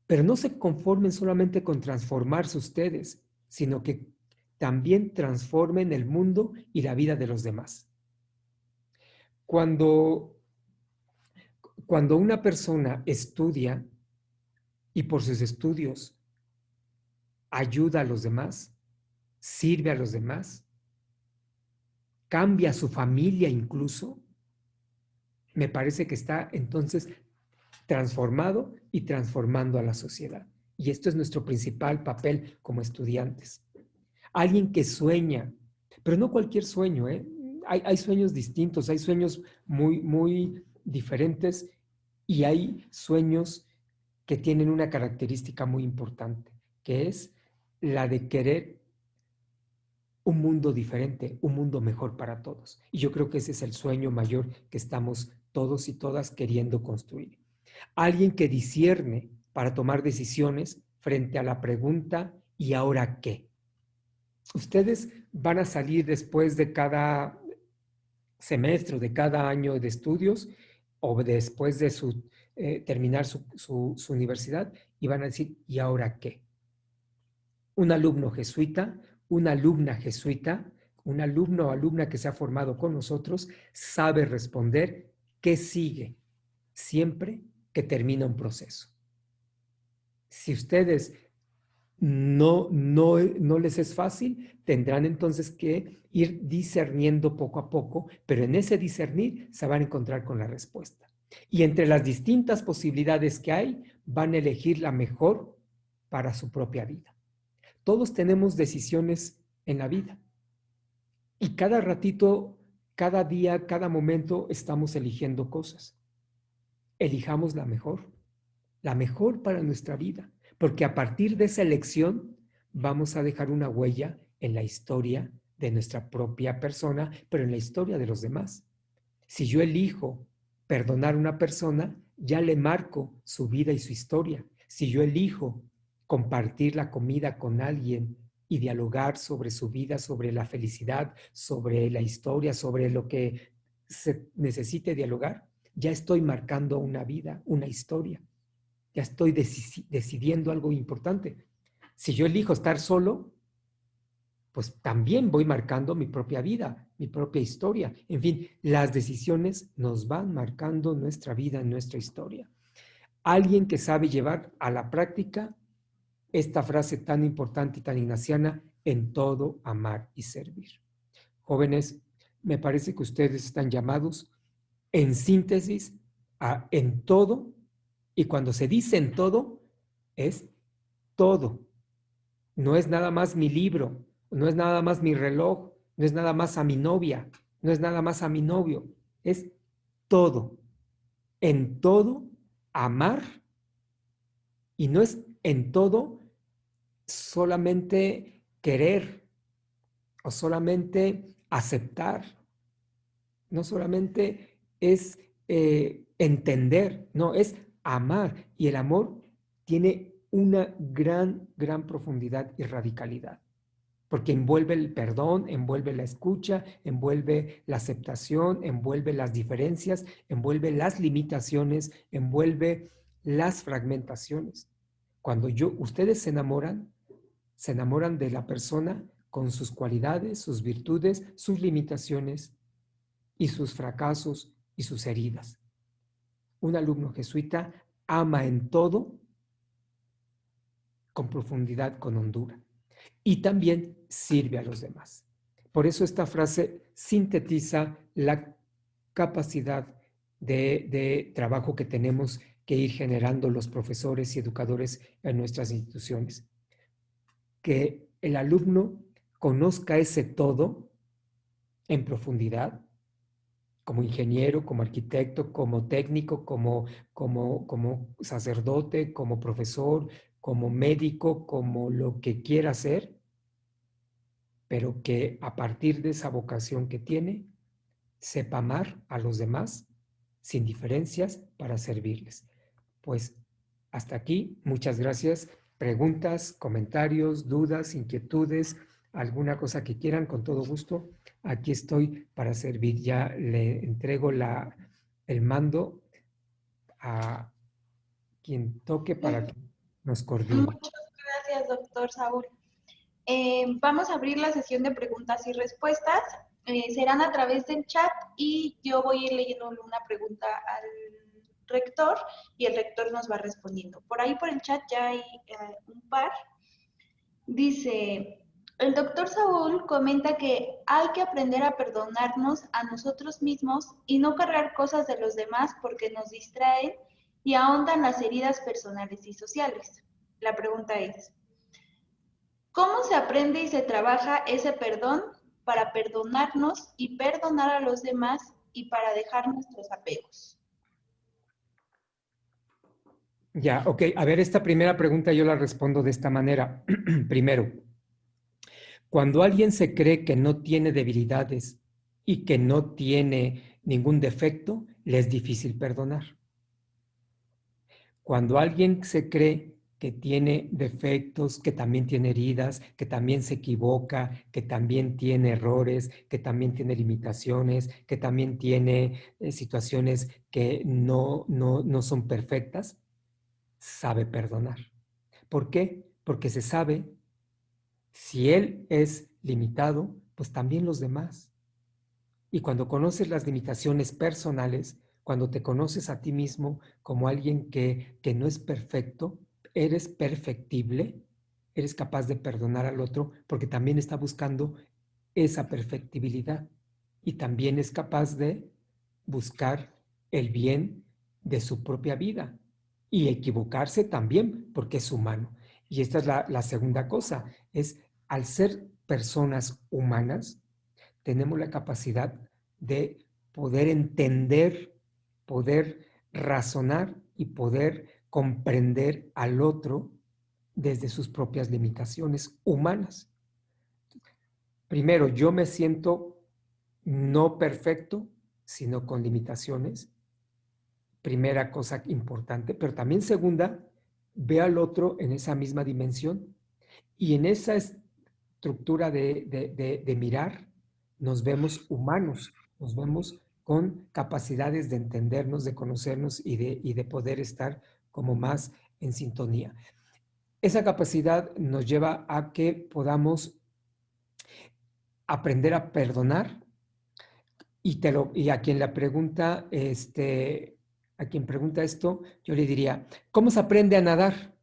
pero no se conformen solamente con transformarse ustedes, sino que también transformen el mundo y la vida de los demás. Cuando una persona estudia y por sus estudios ayuda a los demás, sirve a los demás, cambia a su familia incluso, me parece que está entonces transformado y transformando a la sociedad. Y esto es nuestro principal papel como estudiantes. Alguien que sueña, pero no cualquier sueño, ¿eh? Hay sueños distintos, hay sueños muy diferentes y hay sueños que tienen una característica muy importante, que es la de querer un mundo diferente, un mundo mejor para todos. Y yo creo que ese es el sueño mayor que estamos todos y todas queriendo construir. Alguien que discierne para tomar decisiones frente a la pregunta ¿y ahora qué? Ustedes van a salir después de cada semestre, de cada año de estudios o después de terminar su universidad y van a decir ¿y ahora qué? Un alumno jesuita, una alumna jesuita, un alumno o alumna que se ha formado con nosotros sabe responder ¿qué sigue? Siempre que termina un proceso. Si ustedes no les es fácil, tendrán entonces que ir discerniendo poco a poco, pero en ese discernir se van a encontrar con la respuesta. Y entre las distintas posibilidades que hay, van a elegir la mejor para su propia vida. Todos tenemos decisiones en la vida y cada ratito, cada día, cada momento estamos eligiendo cosas. Elijamos la mejor para nuestra vida, porque a partir de esa elección vamos a dejar una huella en la historia de nuestra propia persona, pero en la historia de los demás. Si yo elijo perdonar a una persona, ya le marco su vida y su historia. Si yo elijo compartir la comida con alguien y dialogar sobre su vida, sobre la felicidad, sobre la historia, sobre lo que se necesite dialogar, ya estoy marcando una vida, una historia. Ya estoy decidiendo algo importante. Si yo elijo estar solo, pues también voy marcando mi propia vida, mi propia historia. En fin, las decisiones nos van marcando nuestra vida, nuestra historia. Alguien que sabe llevar a la práctica esta frase tan importante y tan ignaciana, en todo amar y servir. Jóvenes, me parece que ustedes están llamados, en síntesis, a en todo, y cuando se dice en todo, es todo. No es nada más mi libro, no es nada más mi reloj, no es nada más a mi novia, no es nada más a mi novio, es todo. En todo, amar, y no es en todo solamente querer o solamente aceptar, no solamente es entender, no, es amar. Y el amor tiene una gran profundidad y radicalidad, porque envuelve el perdón, envuelve la escucha, envuelve la aceptación, envuelve las diferencias, envuelve las limitaciones, envuelve las fragmentaciones. Cuando ustedes se enamoran de la persona con sus cualidades, sus virtudes, sus limitaciones y sus fracasos y sus heridas. Un alumno jesuita ama en todo con profundidad, con hondura, y también sirve a los demás. Por eso esta frase sintetiza la capacidad de trabajo que tenemos que ir generando los profesores y educadores en nuestras instituciones. Que el alumno conozca ese todo en profundidad, como ingeniero, como arquitecto, como técnico, como sacerdote, como profesor, como médico, como lo que quiera ser, pero que a partir de esa vocación que tiene, sepa amar a los demás sin diferencias para servirles. Pues hasta aquí, muchas gracias. Preguntas, comentarios, dudas, inquietudes, alguna cosa que quieran, con todo gusto, aquí estoy para servir. Ya le entrego el mando a quien toque para que nos coordine. Muchas gracias, doctor Saúl. Vamos a abrir la sesión de preguntas y respuestas. Serán a través del chat y yo voy a ir leyendo una pregunta al rector y el rector nos va respondiendo. Por ahí por el chat ya hay un par. Dice, el doctor Saúl comenta que hay que aprender a perdonarnos a nosotros mismos y no cargar cosas de los demás porque nos distraen y ahondan las heridas personales y sociales. La pregunta es, ¿cómo se aprende y se trabaja ese perdón para perdonarnos y perdonar a los demás y para dejar nuestros apegos? Ya, ok. A ver, esta primera pregunta yo la respondo de esta manera. Primero, cuando alguien se cree que no tiene debilidades y que no tiene ningún defecto, le es difícil perdonar. Cuando alguien se cree que tiene defectos, que también tiene heridas, que también se equivoca, que también tiene errores, que también tiene limitaciones, que también tiene situaciones que no son perfectas, sabe perdonar. ¿Por qué? Porque se sabe, si él es limitado, pues también los demás. Y cuando conoces las limitaciones personales, cuando te conoces a ti mismo como alguien que no es perfecto, eres perfectible, eres capaz de perdonar al otro porque también está buscando esa perfectibilidad y también es capaz de buscar el bien de su propia vida y equivocarse también porque es humano. Y esta es la segunda cosa, es al ser personas humanas, tenemos la capacidad de poder entender, poder razonar y poder comprender al otro desde sus propias limitaciones humanas. Primero, yo me siento no perfecto, sino con limitaciones. Primera cosa importante, pero también segunda, ve al otro en esa misma dimensión y en esa estructura de mirar, nos vemos humanos, nos vemos con capacidades de entendernos, de conocernos y de poder estar como más en sintonía. Esa capacidad nos lleva a que podamos aprender a perdonar y a quien la pregunta, a quien pregunta esto, yo le diría, ¿cómo se aprende a nadar?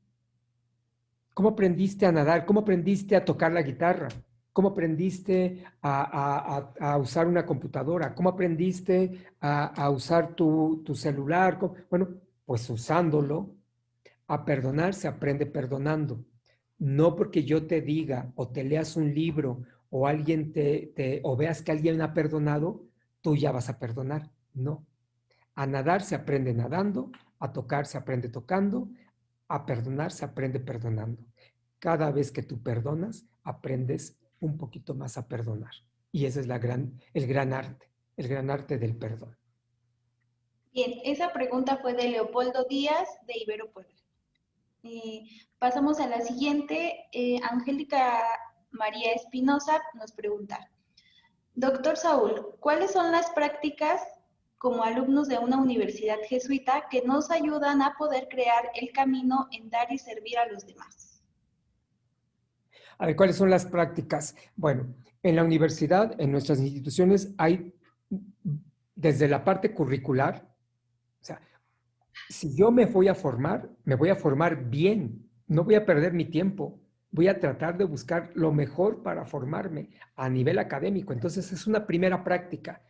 ¿Cómo aprendiste a nadar? ¿Cómo aprendiste a tocar la guitarra? ¿Cómo aprendiste a usar una computadora? ¿Cómo aprendiste a usar tu celular? Bueno, pues usándolo. A perdonar se aprende perdonando. No porque yo te diga o te leas un libro o alguien o veas que alguien ha perdonado, tú ya vas a perdonar. No. A nadar se aprende nadando, a tocar se aprende tocando, a perdonar se aprende perdonando. Cada vez que tú perdonas, aprendes un poquito más a perdonar. Y ese es el gran arte del perdón. Bien, esa pregunta fue de Leopoldo Díaz, de Ibero Puebla. Pasamos a la siguiente. Angélica María Espinosa nos pregunta, doctor Saúl, ¿cuáles son las prácticas como alumnos de una universidad jesuita que nos ayudan a poder crear el camino en dar y servir a los demás? A ver, ¿cuáles son las prácticas? Bueno, en la universidad, en nuestras instituciones, hay desde la parte curricular, o sea, si yo me voy a formar bien, no voy a perder mi tiempo, voy a tratar de buscar lo mejor para formarme a nivel académico. Entonces, es una primera práctica,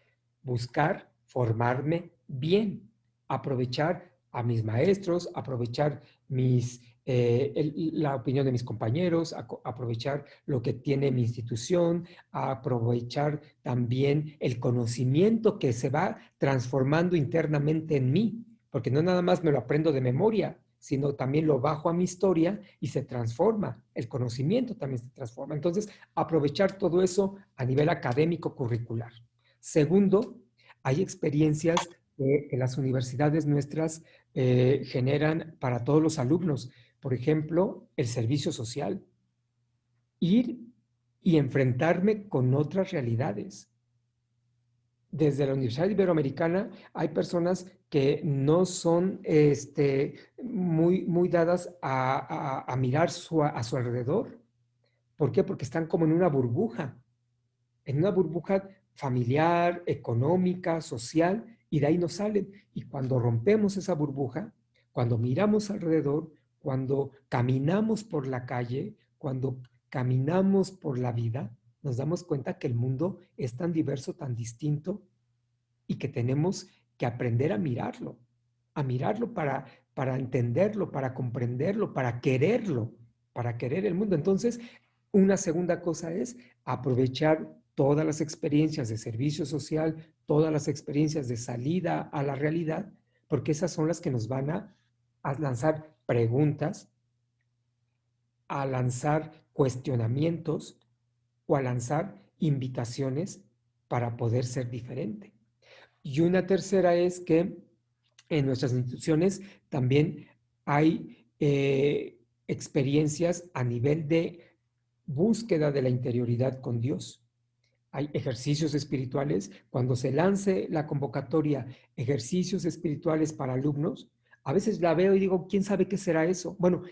buscar formarme bien, aprovechar a mis maestros, aprovechar la opinión de mis compañeros, aprovechar lo que tiene mi institución, aprovechar también el conocimiento que se va transformando internamente en mí, porque no nada más me lo aprendo de memoria, sino también lo bajo a mi historia y se transforma. El conocimiento también se transforma. Entonces, aprovechar todo eso a nivel académico curricular. Segundo, hay experiencias que las universidades nuestras generan para todos los alumnos. Por ejemplo, el servicio social. Ir y enfrentarme con otras realidades. Desde la Universidad Iberoamericana hay personas que no son muy dadas a mirar a su alrededor. ¿Por qué? Porque están como en una burbuja familiar, económica, social, y de ahí no salen. Y cuando rompemos esa burbuja, cuando miramos alrededor, cuando caminamos por la calle, cuando caminamos por la vida, nos damos cuenta que el mundo es tan diverso, tan distinto, y que tenemos que aprender a mirarlo para entenderlo, para comprenderlo, para querer el mundo. Entonces, una segunda cosa es aprovechar todas las experiencias de servicio social, todas las experiencias de salida a la realidad, porque esas son las que nos van a lanzar preguntas, a lanzar cuestionamientos o a lanzar invitaciones para poder ser diferente. Y una tercera es que en nuestras instituciones también hay experiencias a nivel de búsqueda de la interioridad con Dios. Hay ejercicios espirituales. Cuando se lance la convocatoria, ejercicios espirituales para alumnos, a veces la veo y digo, ¿quién sabe qué será eso? Bueno,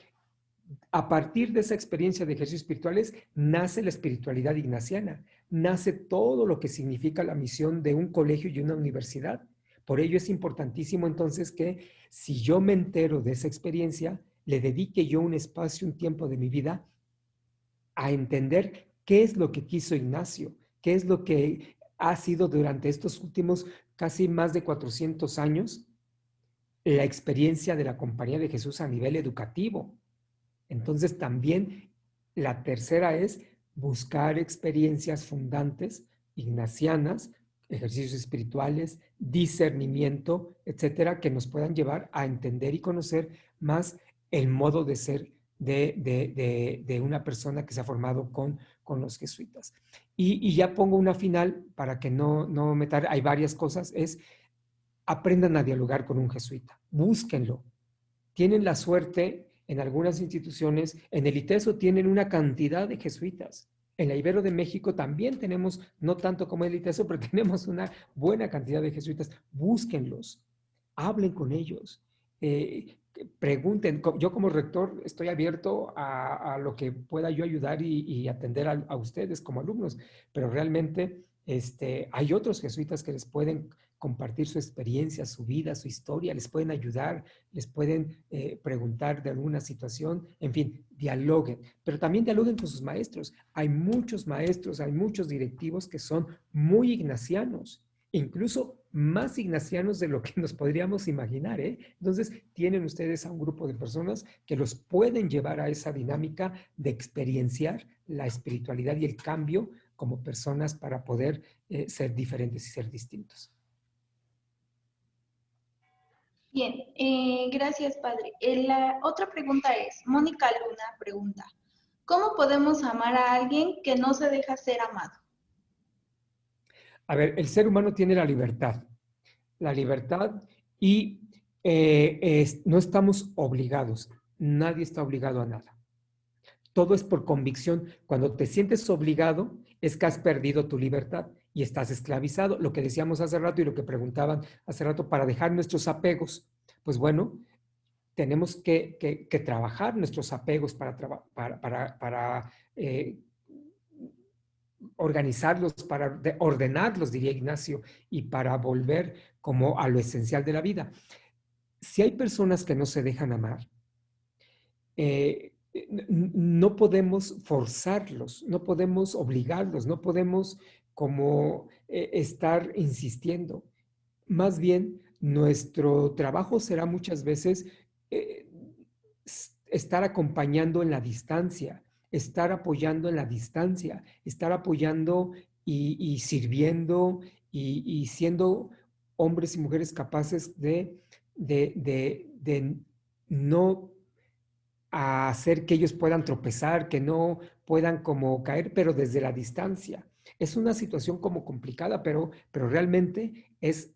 a partir de esa experiencia de ejercicios espirituales nace la espiritualidad ignaciana, nace todo lo que significa la misión de un colegio y una universidad. Por ello es importantísimo entonces que si yo me entero de esa experiencia, le dedique yo un espacio, un tiempo de mi vida a entender qué es lo que quiso Ignacio, qué es lo que ha sido durante estos últimos casi más de 400 años la experiencia de la Compañía de Jesús a nivel educativo. Entonces también la tercera es buscar experiencias fundantes, ignacianas, ejercicios espirituales, discernimiento, etcétera, que nos puedan llevar a entender y conocer más el modo de ser de una persona que se ha formado con los jesuitas. Y ya pongo una final para que no me tarde. Hay varias cosas. Es aprendan a dialogar con un jesuita. Búsquenlo. Tienen la suerte en algunas instituciones, en el ITESO tienen una cantidad de jesuitas. En la Ibero de México también tenemos, no tanto como el ITESO, pero tenemos una buena cantidad de jesuitas. Búsquenlos, hablen con ellos, pregunten. Yo como rector estoy abierto a lo que pueda yo ayudar y atender a ustedes como alumnos, pero realmente hay otros jesuitas que les pueden compartir su experiencia, su vida, su historia, les pueden ayudar, les pueden preguntar de alguna situación, en fin, dialoguen, pero también dialoguen con sus maestros. Hay muchos maestros, hay muchos directivos que son muy ignacianos, incluso más ignacianos de lo que nos podríamos imaginar, ¿eh? Entonces, tienen ustedes a un grupo de personas que los pueden llevar a esa dinámica de experienciar la espiritualidad y el cambio como personas para poder ser diferentes y ser distintos. Bien, gracias, padre. La otra pregunta es, Mónica Luna pregunta, ¿cómo podemos amar a alguien que no se deja ser amado? A ver, el ser humano tiene la libertad y no estamos obligados, nadie está obligado a nada. Todo es por convicción. Cuando te sientes obligado, es que has perdido tu libertad y estás esclavizado. Lo que decíamos hace rato y lo que preguntaban hace rato, para dejar nuestros apegos. Pues bueno, tenemos que trabajar nuestros apegos para organizarlos, para ordenarlos, diría Ignacio, y para volver como a lo esencial de la vida. Si hay personas que no se dejan amar, no podemos forzarlos, no podemos obligarlos, no podemos como estar insistiendo. más bien nuestro trabajo será muchas veces estar acompañando en la distancia, estar apoyando en la distancia, estar apoyando y sirviendo y siendo hombres y mujeres capaces de no hacer que ellos puedan tropezar, que no puedan como caer, pero desde la distancia. Es una situación como complicada, pero realmente es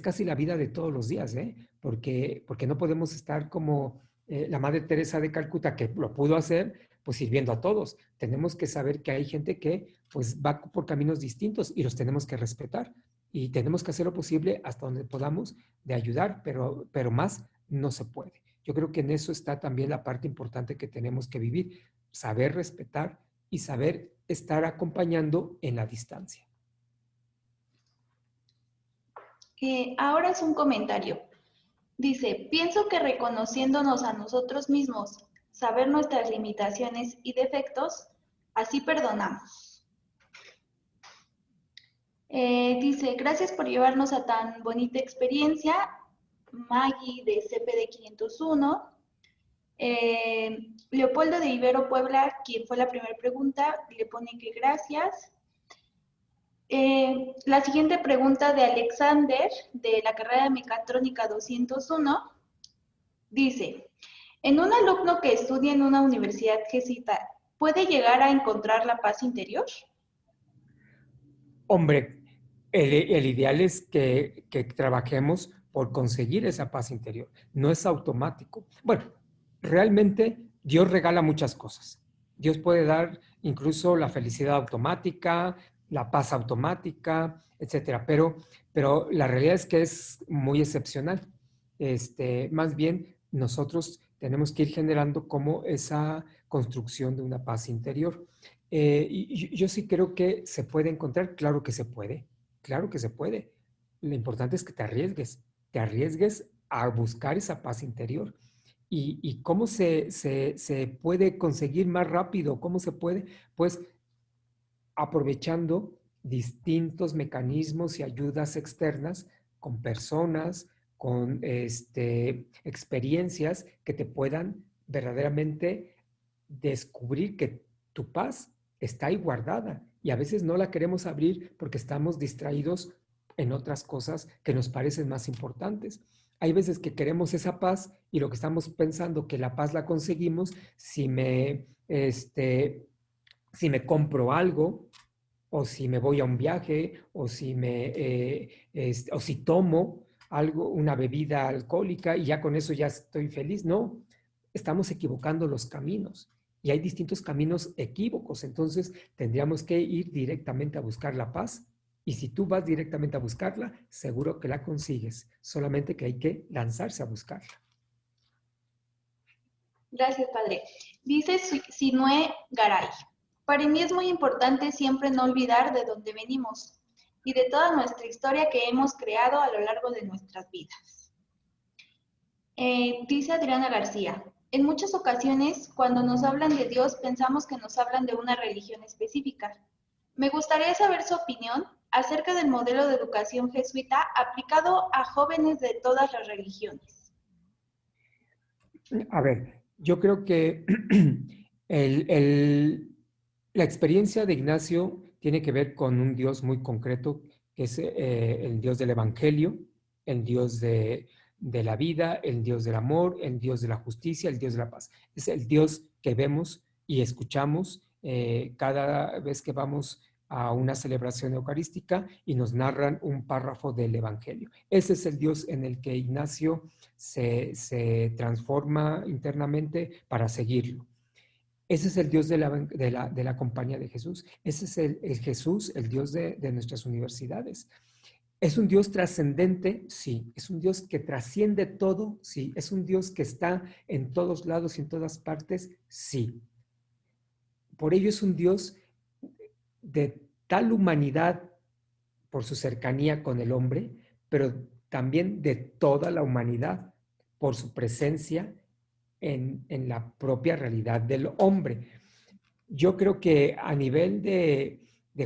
casi la vida de todos los días, ¿eh? Porque no podemos estar como la Madre Teresa de Calcuta, que lo pudo hacer, pues sirviendo a todos. Tenemos que saber que hay gente que pues va por caminos distintos y los tenemos que respetar. Y tenemos que hacer lo posible hasta donde podamos de ayudar, pero más no se puede. Yo creo que en eso está también la parte importante que tenemos que vivir, saber respetar y saber estar acompañando en la distancia. Ahora es un comentario. Dice, pienso que reconociéndonos a nosotros mismos, saber nuestras limitaciones y defectos, así perdonamos. Dice, gracias por llevarnos a tan bonita experiencia, Maggie de CPD 501. Leopoldo de Ibero Puebla, quien fue la primera pregunta, le pone que gracias. La siguiente pregunta de Alexander, de la carrera de Mecatrónica 201, dice, ¿en un alumno que estudia en una universidad jesuita, puede llegar a encontrar la paz interior? Hombre, el ideal es que trabajemos por conseguir esa paz interior. No es automático. Bueno, realmente Dios regala muchas cosas. Dios puede dar incluso la felicidad automática, la paz automática, etcétera. Pero la realidad es que es muy excepcional. Más bien, nosotros tenemos que ir generando como esa construcción de una paz interior. Y yo sí creo que se puede encontrar, claro que se puede, claro que se puede. Lo importante es que te arriesgues a buscar esa paz interior. ¿Y cómo se puede conseguir más rápido? ¿Cómo se puede? Pues aprovechando distintos mecanismos y ayudas externas con personas, con experiencias que te puedan verdaderamente descubrir que tu paz está ahí guardada y a veces no la queremos abrir porque estamos distraídos en otras cosas que nos parecen más importantes. Hay veces que queremos esa paz y lo que estamos pensando que la paz la conseguimos si me compro algo, o si me voy a un viaje, o o si tomo algo, una bebida alcohólica y ya con eso ya estoy feliz. No, estamos equivocando los caminos y hay distintos caminos equívocos. Entonces tendríamos que ir directamente a buscar la paz y si tú vas directamente a buscarla, seguro que la consigues. Solamente que hay que lanzarse a buscarla. Gracias, padre. Dice Sinue Garay. Para mí es muy importante siempre no olvidar de dónde venimos y de toda nuestra historia que hemos creado a lo largo de nuestras vidas. Dice Adriana García, en muchas ocasiones cuando nos hablan de Dios pensamos que nos hablan de una religión específica. Me gustaría saber su opinión acerca del modelo de educación jesuita aplicado a jóvenes de todas las religiones. A ver, yo creo que la experiencia de Ignacio tiene que ver con un Dios muy concreto, que es el Dios del Evangelio, el Dios de la vida, el Dios del amor, el Dios de la justicia, el Dios de la paz. Es el Dios que vemos y escuchamos cada vez que vamos a una celebración eucarística y nos narran un párrafo del Evangelio. Ese es el Dios en el que Ignacio se transforma internamente para seguirlo. Ese es el Dios de la compañía de Jesús. Ese es el Jesús, el Dios de nuestras universidades. ¿Es un Dios trascendente? Sí. ¿Es un Dios que trasciende todo? Sí. ¿Es un Dios que está en todos lados y en todas partes? Sí. Por ello es un Dios de tal humanidad por su cercanía con el hombre, pero también de toda la humanidad por su presencia en la propia realidad del hombre. Yo creo que a nivel de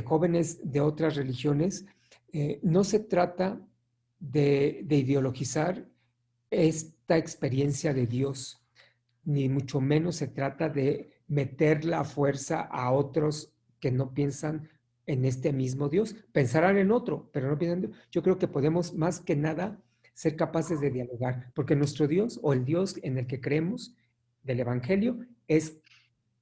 jóvenes de otras religiones, no se trata de ideologizar esta experiencia de Dios, ni mucho menos se trata de meter la fuerza a otros que no piensan en este mismo Dios. Pensarán en otro, pero no piensan en Dios. Yo creo que podemos más que nada ser capaces de dialogar, porque nuestro Dios o el Dios en el que creemos del Evangelio es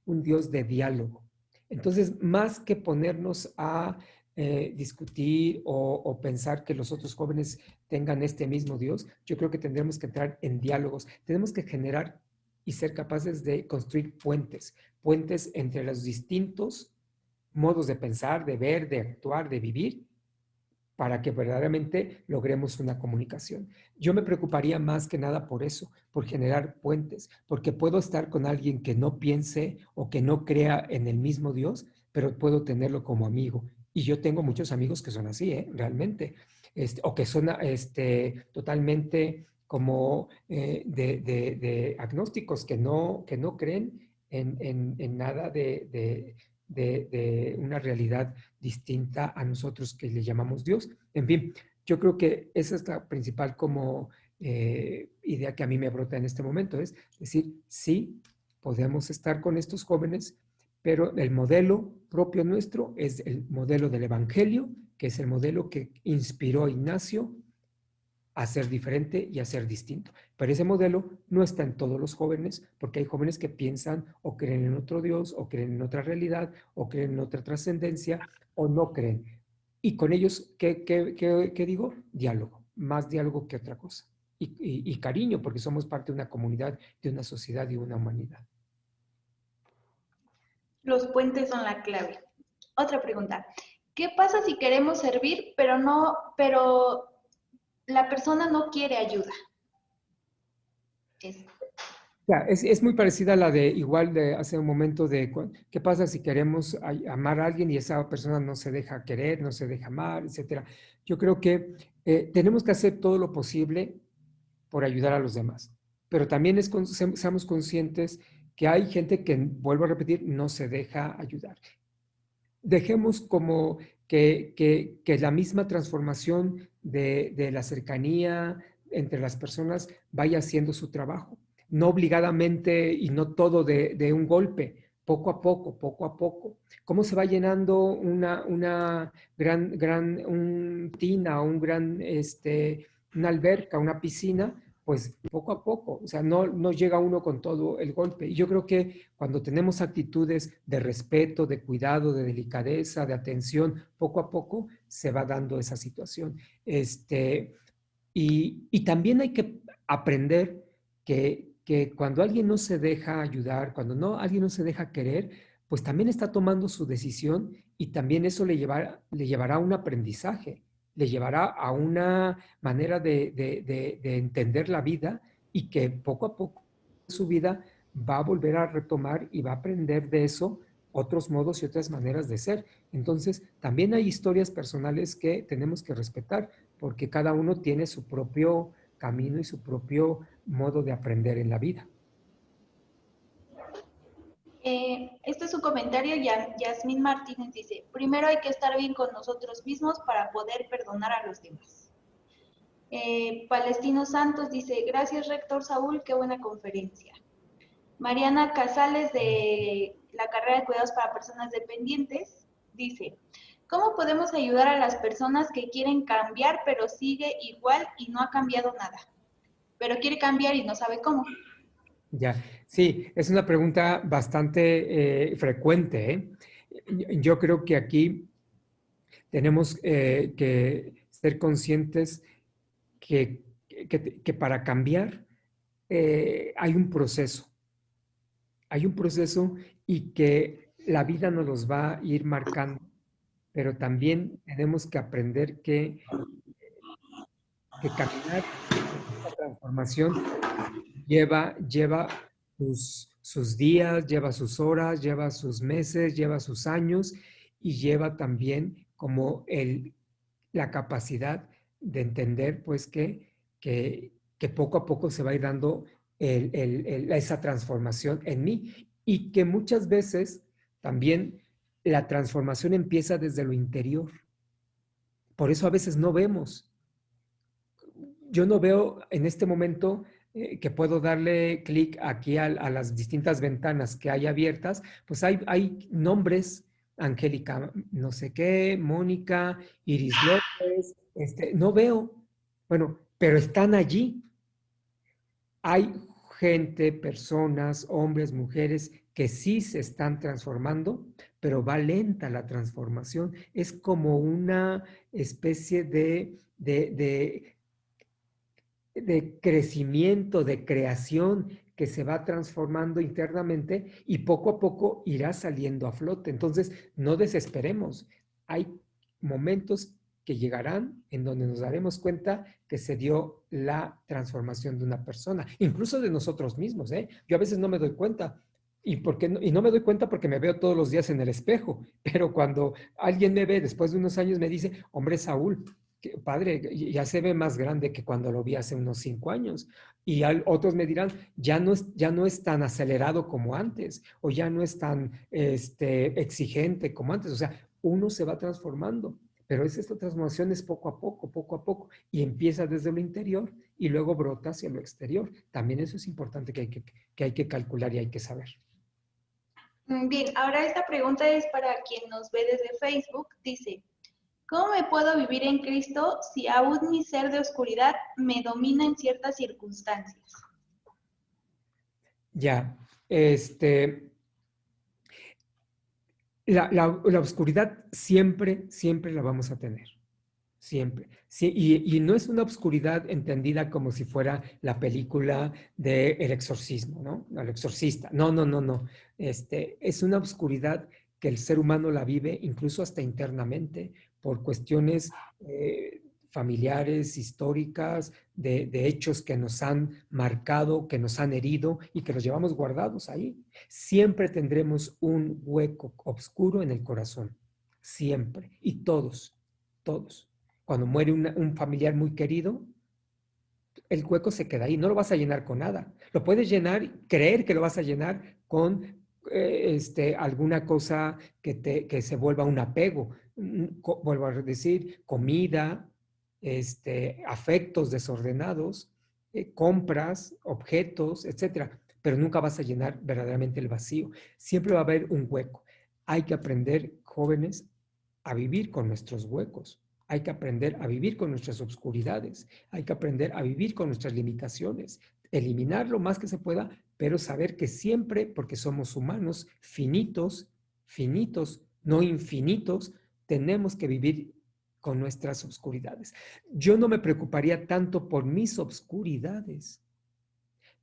un Dios de diálogo. Entonces, más que ponernos a discutir o pensar que los otros jóvenes tengan este mismo Dios, yo creo que tendremos que entrar en diálogos. Tenemos que generar y ser capaces de construir puentes entre los distintos modos de pensar, de ver, de actuar, de vivir, para que verdaderamente logremos una comunicación. Yo me preocuparía más que nada por eso, por generar puentes, porque puedo estar con alguien que no piense o que no crea en el mismo Dios, pero puedo tenerlo como amigo. Y yo tengo muchos amigos que son así, realmente, o que son totalmente como de agnósticos, que no creen en nada de una realidad distinta a nosotros que le llamamos Dios. En fin, yo creo que esa es la principal como idea que a mí me brota en este momento, es decir, sí, podemos estar con estos jóvenes, pero el modelo propio nuestro es el modelo del Evangelio, que es el modelo que inspiró a Ignacio a ser diferente y a ser distinto. Pero ese modelo no está en todos los jóvenes, porque hay jóvenes que piensan o creen en otro Dios, o creen en otra realidad, o creen en otra trascendencia, o no creen. Y con ellos, ¿qué digo? Diálogo, más diálogo que otra cosa. Y cariño, porque somos parte de una comunidad, de una sociedad y una humanidad. Los puentes son la clave. Otra pregunta. ¿Qué pasa si queremos servir, pero la persona no quiere ayuda? Es muy parecida a la de igual de hace un momento de qué pasa si queremos amar a alguien y esa persona no se deja querer, no se deja amar, etcétera. Yo creo que tenemos que hacer todo lo posible por ayudar a los demás, pero también seamos conscientes que hay gente que, vuelvo a repetir, no se deja ayudar. Dejemos como que la misma transformación de la cercanía entre las personas vaya haciendo su trabajo, no obligadamente y no todo de un golpe, poco a poco, poco a poco. ¿Cómo se va llenando una gran tina, una alberca, una piscina? Pues poco a poco, o sea, no llega uno con todo el golpe. Y yo creo que cuando tenemos actitudes de respeto, de cuidado, de delicadeza, de atención, poco a poco se va dando esa situación. Y también hay que aprender que cuando alguien no se deja ayudar, cuando alguien no se deja querer, pues también está tomando su decisión y también eso le llevará a un aprendizaje, le llevará a una manera de entender la vida y que poco a poco su vida va a volver a retomar y va a aprender de eso otros modos y otras maneras de ser. Entonces, también hay historias personales que tenemos que respetar porque cada uno tiene su propio camino y su propio modo de aprender en la vida. Este es un comentario, Yasmín Martínez dice, primero hay que estar bien con nosotros mismos para poder perdonar a los demás. Palestino Santos dice, gracias Rector Saúl, qué buena conferencia. Mariana Casales de la carrera de cuidados para personas dependientes dice, ¿cómo podemos ayudar a las personas que quieren cambiar pero sigue igual y no ha cambiado nada? Pero quiere cambiar y no sabe cómo. Ya, sí, es una pregunta bastante frecuente, ¿eh? Yo creo que aquí tenemos que ser conscientes que para cambiar hay un proceso. Hay un proceso y que la vida nos los va a ir marcando, pero también tenemos que aprender que caminar esta transformación lleva sus días, lleva sus horas, lleva sus meses, lleva sus años y lleva también como la capacidad de entender pues que poco a poco se va a ir dando esa transformación en mí y que muchas veces también la transformación empieza desde lo interior. Por eso a veces no vemos yo no veo en este momento que puedo darle clic aquí a las distintas ventanas que hay abiertas, pues hay nombres, Angélica, no sé qué, Mónica, Iris López, no veo, bueno, pero están allí. Hay gente, personas, hombres, mujeres que sí se están transformando, pero va lenta la transformación. Es como una especie de crecimiento, de creación que se va transformando internamente y poco a poco irá saliendo a flote. Entonces, no desesperemos. Hay momentos que llegarán en donde nos daremos cuenta que se dio la transformación de una persona, incluso de nosotros mismos, ¿eh? Yo a veces no me doy cuenta. Y no me doy cuenta porque me veo todos los días en el espejo, pero cuando alguien me ve después de unos años me dice, hombre, Saúl, padre, ya se ve más grande que cuando lo vi hace unos 5 años. Y otros me dirán, ya no es tan acelerado como antes, o ya no es tan exigente como antes. O sea, uno se va transformando, pero esta transformación es poco a poco, y empieza desde lo interior y luego brota hacia lo exterior. También eso es importante que hay que calcular y hay que saber. Bien, ahora esta pregunta es para quien nos ve desde Facebook. Dice, ¿cómo me puedo vivir en Cristo si aún mi ser de oscuridad me domina en ciertas circunstancias? Ya, la oscuridad siempre la vamos a tener. Siempre. Sí, y no es una oscuridad entendida como si fuera la película de El Exorcismo, ¿no? El exorcista. No. Es una oscuridad que el ser humano la vive incluso hasta internamente por cuestiones familiares, históricas, de hechos que nos han marcado, que nos han herido y que los llevamos guardados ahí. Siempre tendremos un hueco oscuro en el corazón. Siempre. Y todos. Cuando muere un familiar muy querido, el hueco se queda ahí, no lo vas a llenar con nada. Lo puedes llenar, creer que lo vas a llenar con alguna cosa que se vuelva un apego. Vuelvo a decir, comida, afectos desordenados, compras, objetos, etcétera. Pero nunca vas a llenar verdaderamente el vacío. Siempre va a haber un hueco. Hay que aprender, jóvenes, a vivir con nuestros huecos. Hay que aprender a vivir con nuestras obscuridades. Hay que aprender a vivir con nuestras limitaciones. Eliminar lo más que se pueda, pero saber que siempre, porque somos humanos, finitos, no infinitos, tenemos que vivir con nuestras obscuridades. Yo no me preocuparía tanto por mis obscuridades.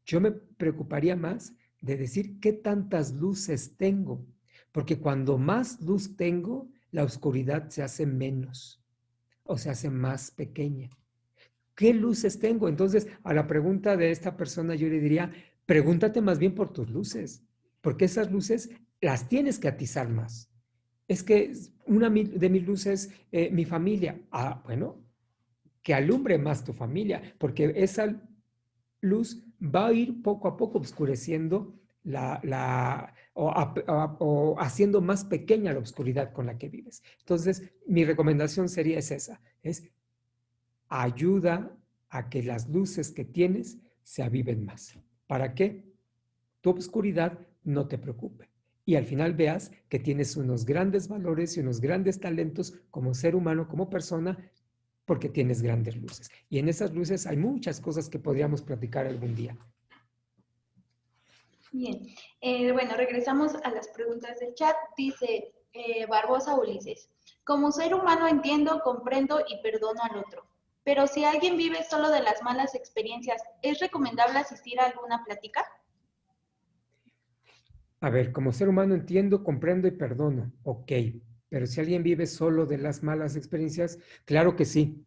Yo me preocuparía más de decir qué tantas luces tengo, porque cuando más luz tengo, la oscuridad se hace menos o se hace más pequeña. ¿Qué luces tengo? Entonces, a la pregunta de esta persona yo le diría, pregúntate más bien por tus luces, porque esas luces las tienes que atizar más. Es que una de mis luces, mi familia. Bueno, que alumbre más tu familia, porque esa luz va a ir poco a poco oscureciendo o haciendo más pequeña la oscuridad con la que vives. Entonces, mi recomendación sería esa, es ayuda a que las luces que tienes se aviven más. ¿Para qué? Tu oscuridad no te preocupe. Y al final veas que tienes unos grandes valores y unos grandes talentos como ser humano, como persona, porque tienes grandes luces. Y en esas luces hay muchas cosas que podríamos platicar algún día. Bien, bueno, regresamos a las preguntas del chat. Dice Barbosa Ulises, como ser humano entiendo, comprendo y perdono al otro. Pero si alguien vive solo de las malas experiencias, ¿es recomendable asistir a alguna plática? A ver, como ser humano entiendo, comprendo y perdono. Ok, pero si alguien vive solo de las malas experiencias, claro que sí,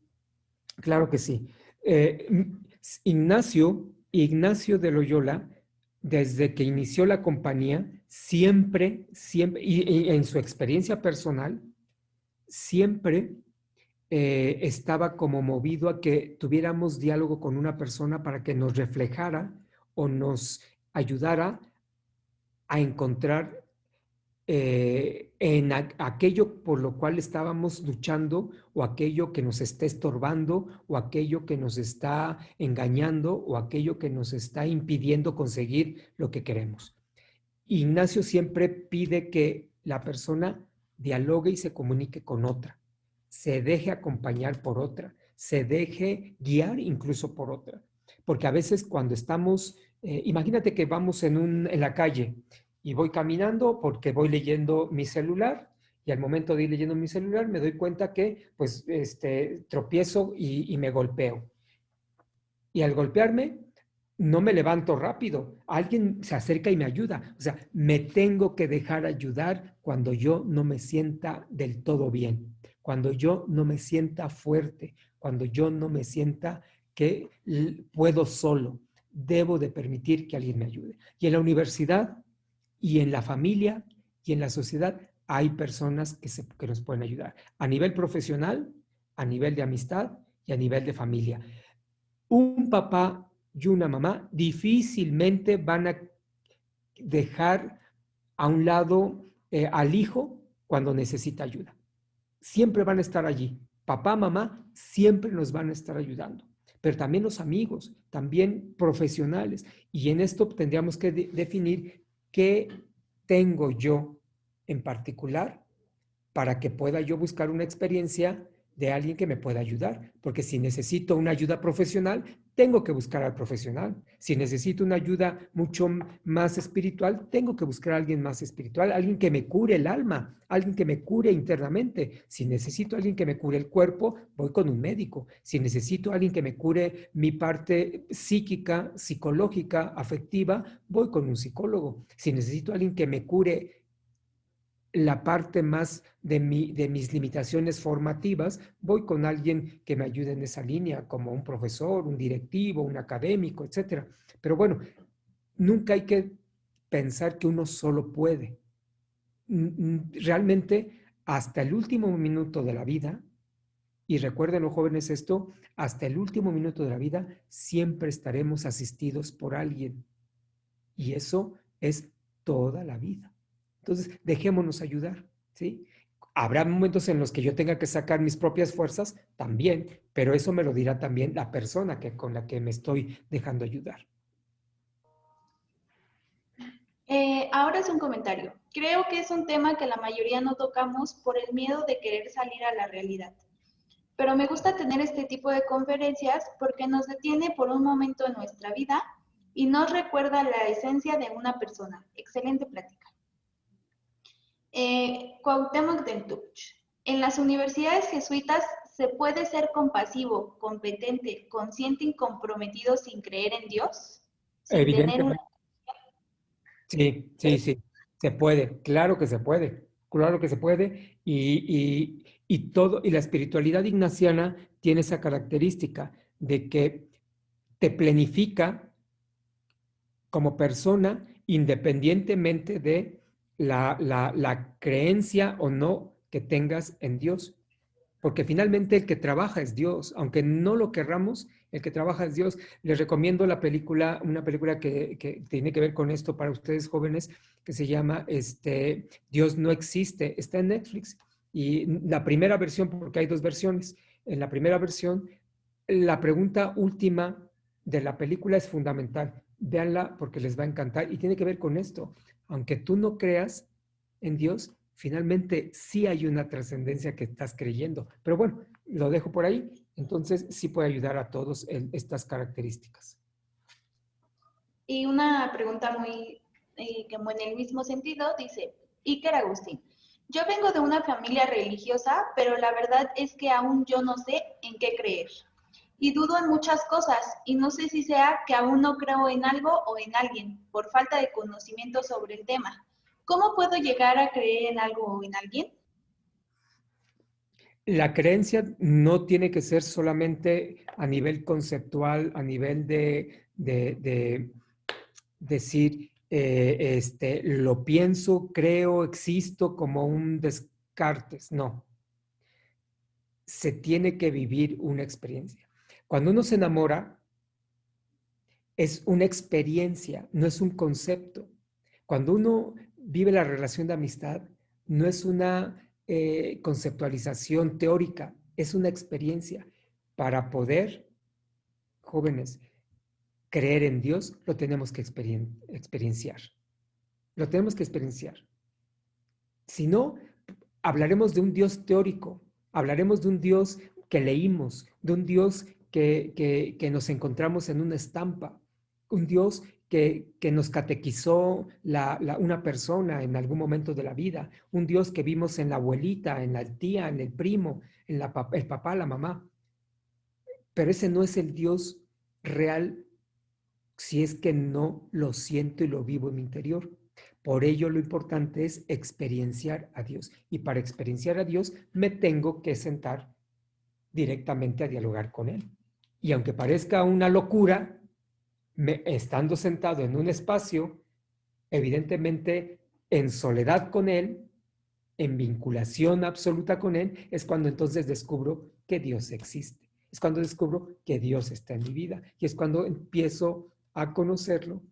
claro que sí. Ignacio de Loyola, desde que inició la compañía, siempre, y en su experiencia personal, siempre estaba como movido a que tuviéramos diálogo con una persona para que nos reflejara o nos ayudara a encontrar en aquello por lo cual estábamos luchando, o aquello que nos está estorbando, o aquello que nos está engañando, o aquello que nos está impidiendo conseguir lo que queremos. Ignacio siempre pide que la persona dialogue y se comunique con otra, se deje acompañar por otra, se deje guiar incluso por otra. Porque a veces cuando estamos, imagínate que vamos en la calle y voy caminando porque voy leyendo mi celular, y al momento de ir leyendo mi celular me doy cuenta que pues tropiezo y me golpeo. Y al golpearme, no me levanto rápido. Alguien se acerca y me ayuda. O sea, me tengo que dejar ayudar cuando yo no me sienta del todo bien, cuando yo no me sienta fuerte, cuando yo no me sienta que puedo solo. Debo de permitir que alguien me ayude. Y en la universidad, y en la familia, y en la sociedad, hay personas que nos pueden ayudar. A nivel profesional, a nivel de amistad y a nivel de familia. Un papá y una mamá difícilmente van a dejar a un lado al hijo cuando necesita ayuda. Siempre van a estar allí. Papá, mamá, siempre nos van a estar ayudando. Pero también los amigos, también profesionales. Y en esto tendríamos que definir qué tengo yo en particular para que pueda yo buscar una experiencia de alguien que me pueda ayudar. Porque si necesito una ayuda profesional, tengo que buscar al profesional. Si necesito una ayuda mucho más espiritual, tengo que buscar a alguien más espiritual, alguien que me cure el alma, alguien que me cure internamente. Si necesito a alguien que me cure el cuerpo, voy con un médico. Si necesito a alguien que me cure mi parte psíquica, psicológica, afectiva, voy con un psicólogo. Si necesito a alguien que me cure la parte más de mis limitaciones formativas, voy con alguien que me ayude en esa línea, como un profesor, un directivo, un académico, etc. Pero bueno, nunca hay que pensar que uno solo puede. Realmente, hasta el último minuto de la vida, y recuerden los jóvenes esto, hasta el último minuto de la vida siempre estaremos asistidos por alguien. Y eso es toda la vida. Entonces, dejémonos ayudar, ¿sí? Habrá momentos en los que yo tenga que sacar mis propias fuerzas también, pero eso me lo dirá también la persona con la que me estoy dejando ayudar. Ahora es un comentario. Creo que es un tema que la mayoría no tocamos por el miedo de querer salir a la realidad. Pero me gusta tener este tipo de conferencias porque nos detiene por un momento en nuestra vida y nos recuerda la esencia de una persona. Excelente plática. Cuauhtémoc Dentuch. En las universidades jesuitas se puede ser compasivo, competente, consciente y comprometido sin creer en Dios, sin tener una... Sí, se puede, claro que se puede, claro que se puede, y la espiritualidad ignaciana tiene esa característica de que te planifica como persona independientemente de la creencia o no que tengas en Dios. Porque finalmente el que trabaja es Dios, aunque no lo querramos, el que trabaja es Dios. Les recomiendo una película que tiene que ver con esto para ustedes jóvenes, que se llama Dios no existe, está en Netflix. Y la primera versión, porque hay dos versiones, en la primera versión, la pregunta última de la película es fundamental. Véanla porque les va a encantar y tiene que ver con esto. Aunque tú no creas en Dios, finalmente sí hay una trascendencia que estás creyendo. Pero bueno, lo dejo por ahí. Entonces sí puede ayudar a todos estas características. Y una pregunta muy, como en el mismo sentido, dice, Iker Agustín, yo vengo de una familia religiosa, pero la verdad es que aún yo no sé en qué creer. Y dudo en muchas cosas, y no sé si sea que aún no creo en algo o en alguien, por falta de conocimiento sobre el tema. ¿Cómo puedo llegar a creer en algo o en alguien? La creencia no tiene que ser solamente a nivel conceptual, a nivel de decir, lo pienso, creo, existo como un Descartes. No. Se tiene que vivir una experiencia. Cuando uno se enamora, es una experiencia, no es un concepto. Cuando uno vive la relación de amistad no es una conceptualización teórica, es una experiencia. Para poder, jóvenes, creer en Dios, lo tenemos que experienciar. Lo tenemos que experienciar. Si no, hablaremos de un Dios teórico, hablaremos de un Dios que leímos, de un Dios que nos encontramos en una estampa, un Dios que nos catequizó una persona en algún momento de la vida, un Dios que vimos en la abuelita, en la tía, en el primo, en el papá, la mamá. Pero ese no es el Dios real si es que no lo siento y lo vivo en mi interior. Por ello, lo importante es experienciar a Dios. Y para experienciar a Dios, me tengo que sentar directamente a dialogar con Él. Y aunque parezca una locura, estando sentado en un espacio, evidentemente en soledad con Él, en vinculación absoluta con Él, es cuando entonces descubro que Dios existe. Es cuando descubro que Dios está en mi vida. Y es cuando empiezo a conocerlo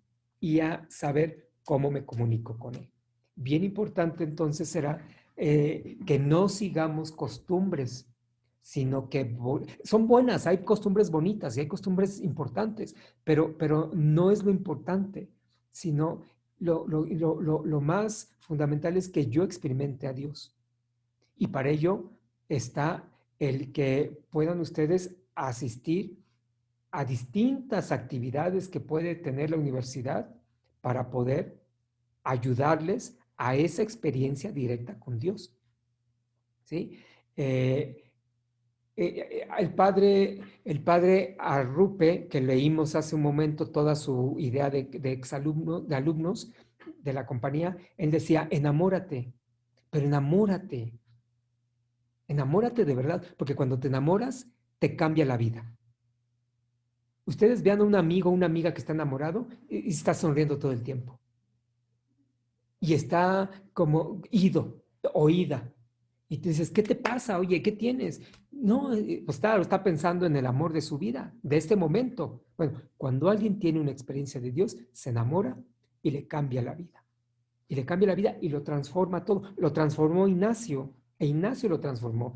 y a saber cómo me comunico con Él. Bien importante entonces será que no sigamos costumbres, sino que son buenas, hay costumbres bonitas y hay costumbres importantes, pero no es lo importante, sino lo más fundamental es que yo experimente a Dios. Y para ello está el que puedan ustedes asistir a distintas actividades que puede tener la universidad para poder ayudarles a esa experiencia directa con Dios. ¿Sí? El padre Arrupe, que leímos hace un momento toda su idea de alumnos de la compañía, él decía, enamórate, pero enamórate de verdad, porque cuando te enamoras, te cambia la vida. Ustedes vean a un amigo o una amiga que está enamorado y está sonriendo todo el tiempo. Y está como oída. Y tú dices, ¿qué te pasa? Oye, ¿qué tienes? No, pues está pensando en el amor de su vida, de este momento. Bueno, cuando alguien tiene una experiencia de Dios, se enamora y le cambia la vida. Y le cambia la vida y lo transforma todo. Lo transformó Ignacio, e Ignacio lo transformó.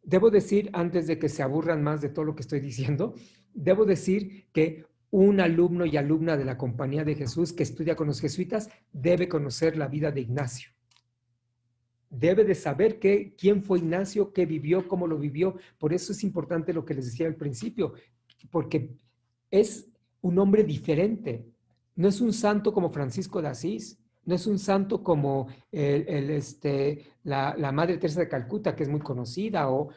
Debo decir, antes de que se aburran más de todo lo que estoy diciendo, debo decir que un alumno y alumna de la Compañía de Jesús que estudia con los jesuitas debe conocer la vida de Ignacio. Debe de saber quién fue Ignacio, qué vivió, cómo lo vivió. Por eso es importante lo que les decía al principio, porque es un hombre diferente. No es un santo como Francisco de Asís, no es un santo como la Madre Teresa de Calcuta, que es muy conocida, o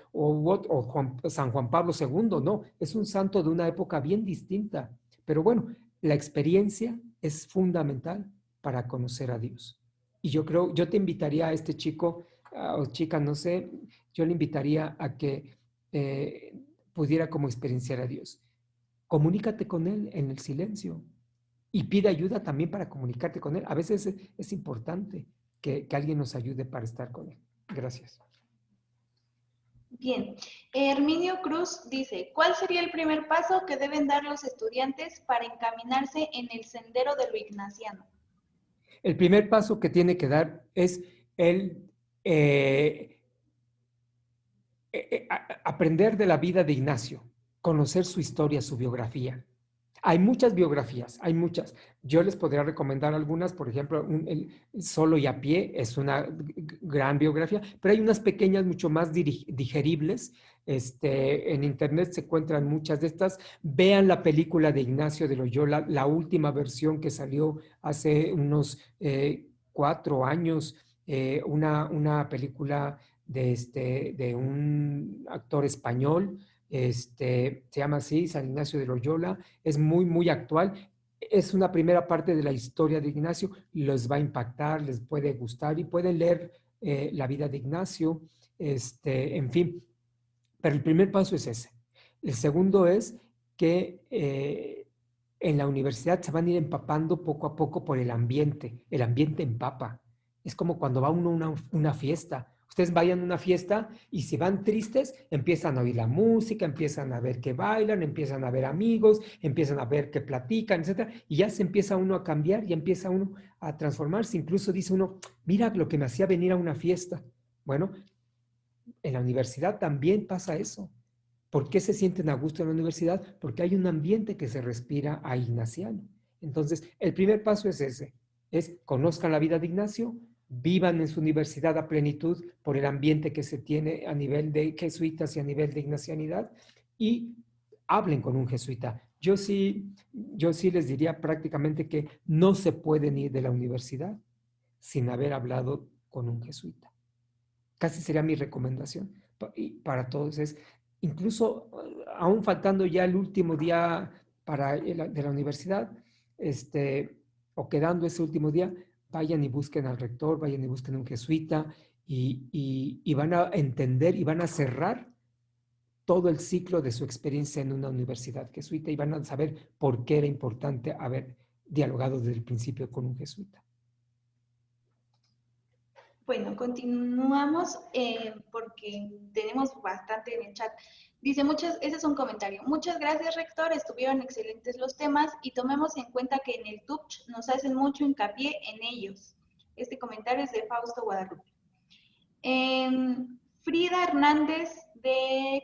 San Juan Pablo II. No, es un santo de una época bien distinta. Pero bueno, la experiencia es fundamental para conocer a Dios. Y yo te invitaría a este chico o chica, no sé, yo le invitaría a que pudiera como experienciar a Dios. Comunícate con Él en el silencio y pide ayuda también para comunicarte con Él. A veces es importante que alguien nos ayude para estar con Él. Gracias. Bien, Herminio Cruz dice, ¿cuál sería el primer paso que deben dar los estudiantes para encaminarse en el sendero de lo ignaciano? El primer paso que tiene que dar es aprender de la vida de Ignacio, conocer su historia, su biografía. Hay muchas biografías, hay muchas. Yo les podría recomendar algunas, por ejemplo, Solo y a pie es una gran biografía, pero hay unas pequeñas mucho más digeribles. En internet se encuentran muchas de estas. Vean la película de Ignacio de Loyola, la última versión que salió hace unos 4 años, una película de un actor español, se llama así, San Ignacio de Loyola, es muy, muy actual. Es una primera parte de la historia de Ignacio, les va a impactar, les puede gustar y pueden leer la vida de Ignacio, en fin. Pero el primer paso es ese. El segundo es que en la universidad se van a ir empapando poco a poco por el ambiente empapa. Es como cuando va uno a una fiesta. Ustedes vayan a una fiesta y si van tristes, empiezan a oír la música, empiezan a ver que bailan, empiezan a ver amigos, empiezan a ver que platican, etcétera, y ya se empieza uno a cambiar, ya empieza uno a transformarse. Incluso dice uno, mira lo que me hacía venir a una fiesta. Bueno, en la universidad también pasa eso. ¿Por qué se sienten a gusto en la universidad? Porque hay un ambiente que se respira a ignaciano. Entonces, el primer paso es ese, es conozcan la vida de Ignacio, vivan en su universidad a plenitud por el ambiente que se tiene a nivel de jesuitas y a nivel de ignacianidad y hablen con un jesuita. Yo sí les diría prácticamente que no se pueden ir de la universidad sin haber hablado con un jesuita. Casi sería mi recomendación para todos. Es incluso, aún faltando ya el último día de la universidad, o quedando ese último día, vayan y busquen al rector, vayan y busquen un jesuita y van a entender y van a cerrar todo el ciclo de su experiencia en una universidad jesuita y van a saber por qué era importante haber dialogado desde el principio con un jesuita. Bueno, continuamos porque tenemos bastante en el chat. Dice, ese es un comentario. Muchas gracias, rector. Estuvieron excelentes los temas y tomemos en cuenta que en el TUPCH nos hacen mucho hincapié en ellos. Este comentario es de Fausto Guadalupe. Frida Hernández del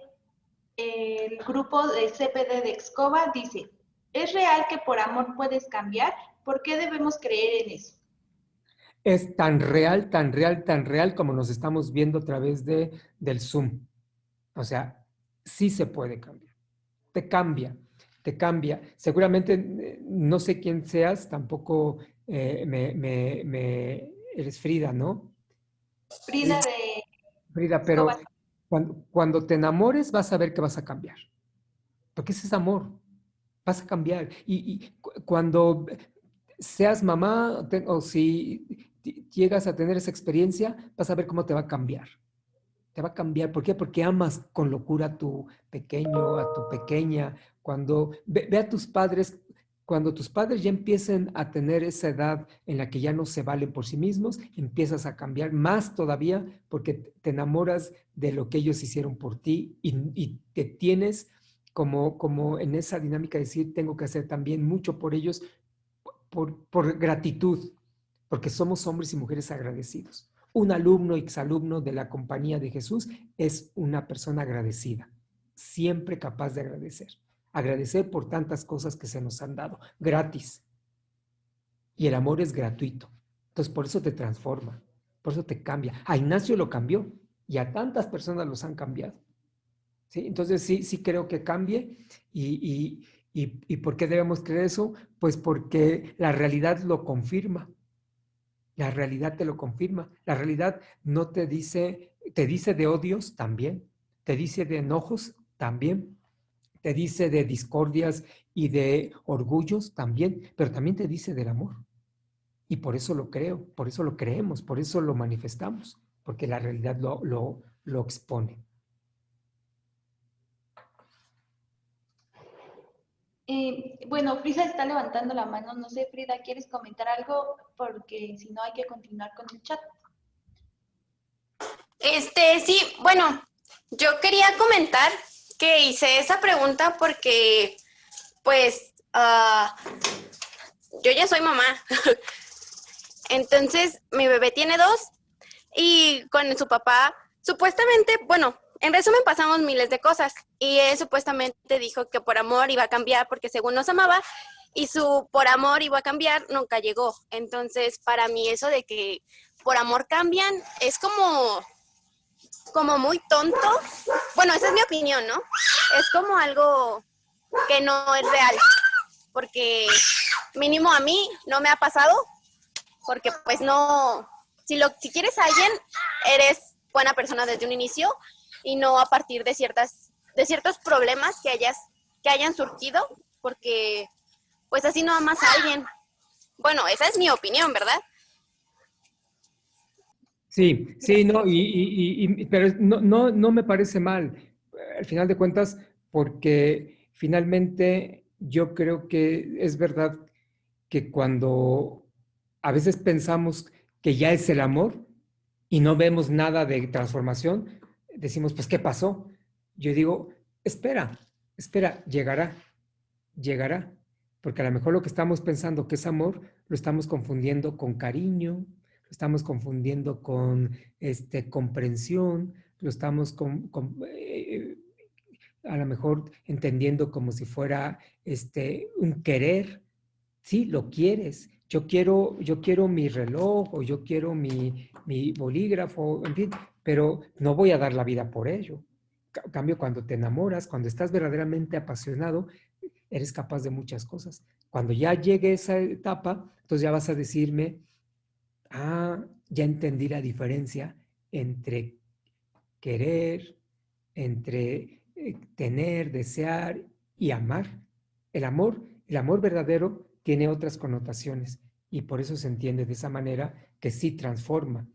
grupo de CPD de Excoba dice, ¿es real que por amor puedes cambiar? ¿Por qué debemos creer en eso? Es tan real, tan real, tan real como nos estamos viendo a través del Zoom. O sea, sí se puede cambiar. Te cambia. Seguramente no sé quién seas, tampoco eres Frida, ¿no? Frida, pero cuando te enamores vas a ver que vas a cambiar. Porque ese es amor. Vas a cambiar. Y cuando seas mamá o si llegas a tener esa experiencia, vas a ver cómo te va a cambiar. Te va a cambiar. ¿Por qué? Porque amas con locura a tu pequeño, a tu pequeña. Cuando ve a tus padres, cuando tus padres ya empiecen a tener esa edad en la que ya no se valen por sí mismos, empiezas a cambiar más todavía porque te enamoras de lo que ellos hicieron por ti y te tienes como en esa dinámica de decir, tengo que hacer también mucho por ellos por gratitud, porque somos hombres y mujeres agradecidos. Un alumno, exalumno de la Compañía de Jesús es una persona agradecida, siempre capaz de agradecer. Agradecer por tantas cosas que se nos han dado, gratis. Y el amor es gratuito. Entonces, por eso te transforma, por eso te cambia. A Ignacio lo cambió y a tantas personas los han cambiado. ¿Sí? Entonces, sí creo que cambie. ¿Y por qué debemos creer eso? Pues porque la realidad lo confirma. La realidad te lo confirma. La realidad no te dice de odios también, te dice de enojos también, te dice de discordias y de orgullos también, pero también te dice del amor. Y por eso lo creo, por eso lo creemos, por eso lo manifestamos, porque la realidad lo expone. Bueno, Frida está levantando la mano. No sé, Frida, ¿quieres comentar algo? Porque si no hay que continuar con el chat. Sí, bueno, yo quería comentar que hice esa pregunta porque, pues, yo ya soy mamá. Entonces, mi bebé tiene 2 y con su papá, supuestamente, bueno, en resumen pasamos miles de cosas y él supuestamente dijo que por amor iba a cambiar porque según nos amaba y su por amor iba a cambiar nunca llegó. Entonces, para mí eso de que por amor cambian es como muy tonto. Bueno, esa es mi opinión, ¿no? Es como algo que no es real porque mínimo a mí no me ha pasado porque pues no, si quieres a alguien, eres buena persona desde un inicio y no a partir de ciertos problemas que hayan surgido, porque pues así no amas a alguien. Bueno, esa es mi opinión, ¿verdad? Sí, no, pero no me parece mal, al final de cuentas, porque finalmente yo creo que es verdad que cuando a veces pensamos que ya es el amor, y no vemos nada de transformación, decimos, pues, ¿qué pasó? Yo digo, espera, llegará. Porque a lo mejor lo que estamos pensando que es amor, lo estamos confundiendo con cariño, lo estamos confundiendo con comprensión, lo estamos a lo mejor entendiendo como si fuera un querer. Sí, lo quieres. Yo quiero mi reloj o yo quiero mi bolígrafo, en fin, pero no voy a dar la vida por ello. En cambio, cuando te enamoras, cuando estás verdaderamente apasionado, eres capaz de muchas cosas. Cuando ya llegue esa etapa, entonces ya vas a decirme, ya entendí la diferencia entre querer, entre tener, desear y amar. El amor verdadero tiene otras connotaciones y por eso se entiende de esa manera que sí transforma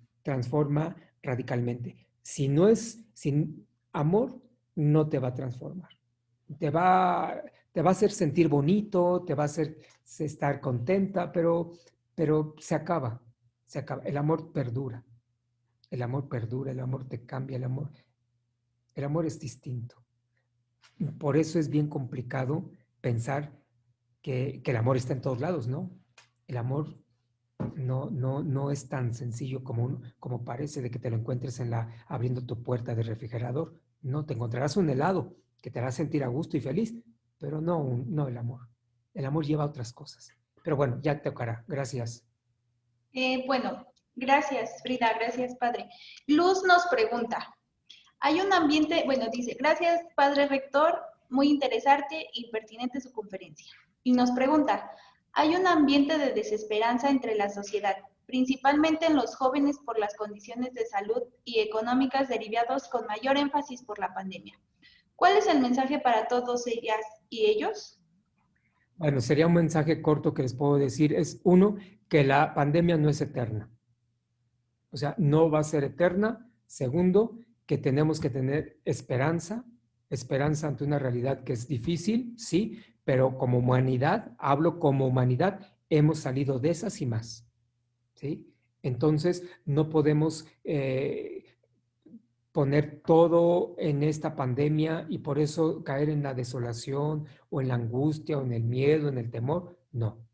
radicalmente. Si no es sin amor, no te va a transformar. Te va a hacer sentir bonito, te va a hacer estar contenta, pero se acaba. El amor perdura. El amor te cambia, el amor es distinto. Por eso es bien complicado pensar que el amor está en todos lados, ¿no? El amor no es tan sencillo como parece, de que te lo encuentres abriendo tu puerta de refrigerador. No, te encontrarás un helado que te hará sentir a gusto y feliz, pero no el amor. El amor lleva a otras cosas. Pero bueno, ya te tocará. Gracias. Bueno, gracias Frida, gracias padre. Luz nos pregunta, hay un ambiente, bueno, dice, gracias padre rector, muy interesante y pertinente su conferencia. Y nos pregunta, hay un ambiente de desesperanza entre la sociedad, principalmente en los jóvenes por las condiciones de salud y económicas derivados con mayor énfasis por la pandemia. ¿Cuál es el mensaje para todos ellas y ellos? Bueno, sería un mensaje corto que les puedo decir. Es uno, que la pandemia no es eterna. O sea, no va a ser eterna. Segundo, que tenemos que tener esperanza ante una realidad que es difícil, sí, pero como humanidad, hablo como humanidad, hemos salido de esas y más, ¿sí? Entonces, no podemos poner todo en esta pandemia y por eso caer en la desolación o en la angustia o en el miedo, en el temor. No.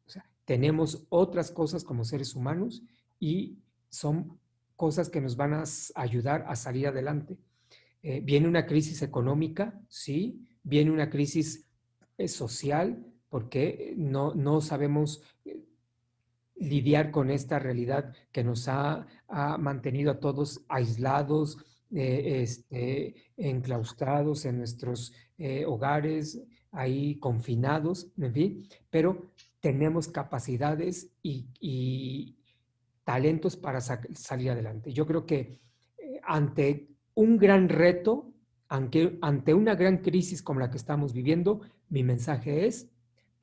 O sea, tenemos otras cosas como seres humanos y son cosas que nos van a ayudar a salir adelante. Viene una crisis económica, sí, viene una crisis social, porque no sabemos lidiar con esta realidad que nos ha mantenido a todos aislados, enclaustrados en nuestros hogares, ahí confinados, en fin, pero tenemos capacidades y talentos para salir adelante. Yo creo que ante un gran reto, ante una gran crisis como la que estamos viviendo, mi mensaje es: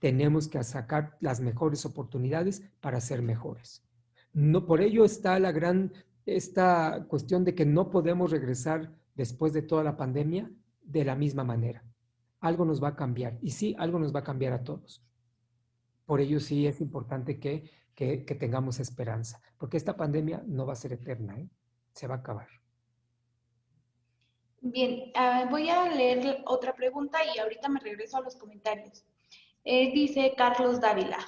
tenemos que sacar las mejores oportunidades para ser mejores. No, por ello está esta cuestión de que no podemos regresar después de toda la pandemia de la misma manera. Algo nos va a cambiar y sí, algo nos va a cambiar a todos. Por ello sí es importante que tengamos esperanza, porque esta pandemia no va a ser eterna, ¿eh? Se va a acabar. Bien, voy a leer otra pregunta y ahorita me regreso a los comentarios. Dice Carlos Dávila,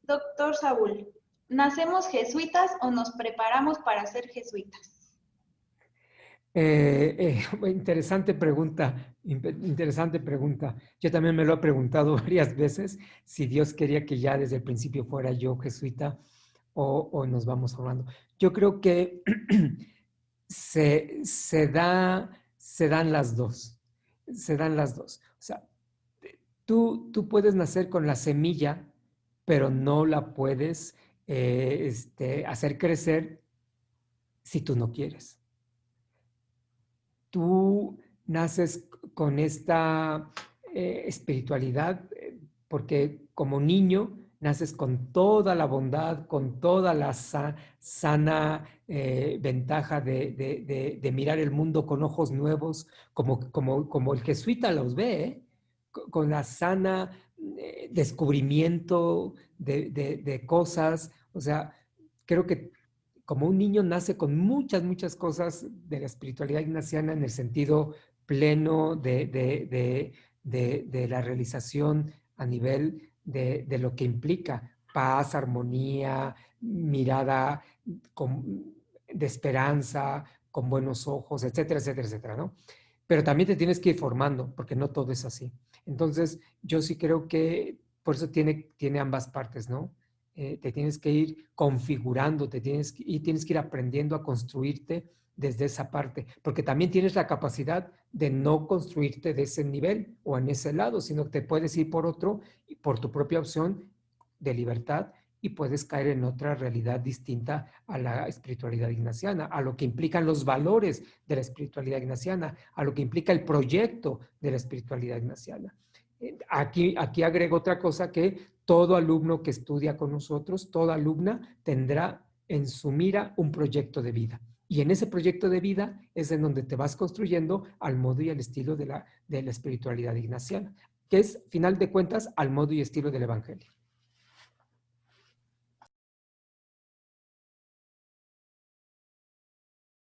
doctor Saúl, ¿nacemos jesuitas o nos preparamos para ser jesuitas? Interesante pregunta, Yo también me lo he preguntado varias veces, si Dios quería que ya desde el principio fuera yo jesuita o nos vamos hablando. Yo creo que se dan las dos. O sea, tú puedes nacer con la semilla, pero no la puedes hacer crecer si tú no quieres. Tú naces con esta espiritualidad porque como niño naces con toda la bondad, con toda la sana ventaja de mirar el mundo con ojos nuevos, como el jesuita los ve, ¿eh? Con la sana descubrimiento de cosas. O sea, creo que como un niño nace con muchas, muchas cosas de la espiritualidad ignaciana en el sentido pleno de la realización a nivel de lo que implica paz, armonía, mirada de esperanza, con buenos ojos, etcétera, etcétera, etcétera, ¿no? Pero también te tienes que ir formando, porque no todo es así. Entonces, yo sí creo que por eso tiene ambas partes, ¿no? Te tienes que ir configurando, tienes que ir aprendiendo a construirte desde esa parte, porque también tienes la capacidad de no construirte de ese nivel o en ese lado, sino que te puedes ir por otro, por tu propia opción de libertad, y puedes caer en otra realidad distinta a la espiritualidad ignaciana, a lo que implican los valores de la espiritualidad ignaciana, a lo que implica el proyecto de la espiritualidad ignaciana. Aquí agrego otra cosa, que todo alumno que estudia con nosotros, toda alumna tendrá en su mira un proyecto de vida. Y en ese proyecto de vida es en donde te vas construyendo al modo y al estilo de la espiritualidad ignaciana, que es, final de cuentas, al modo y estilo del Evangelio.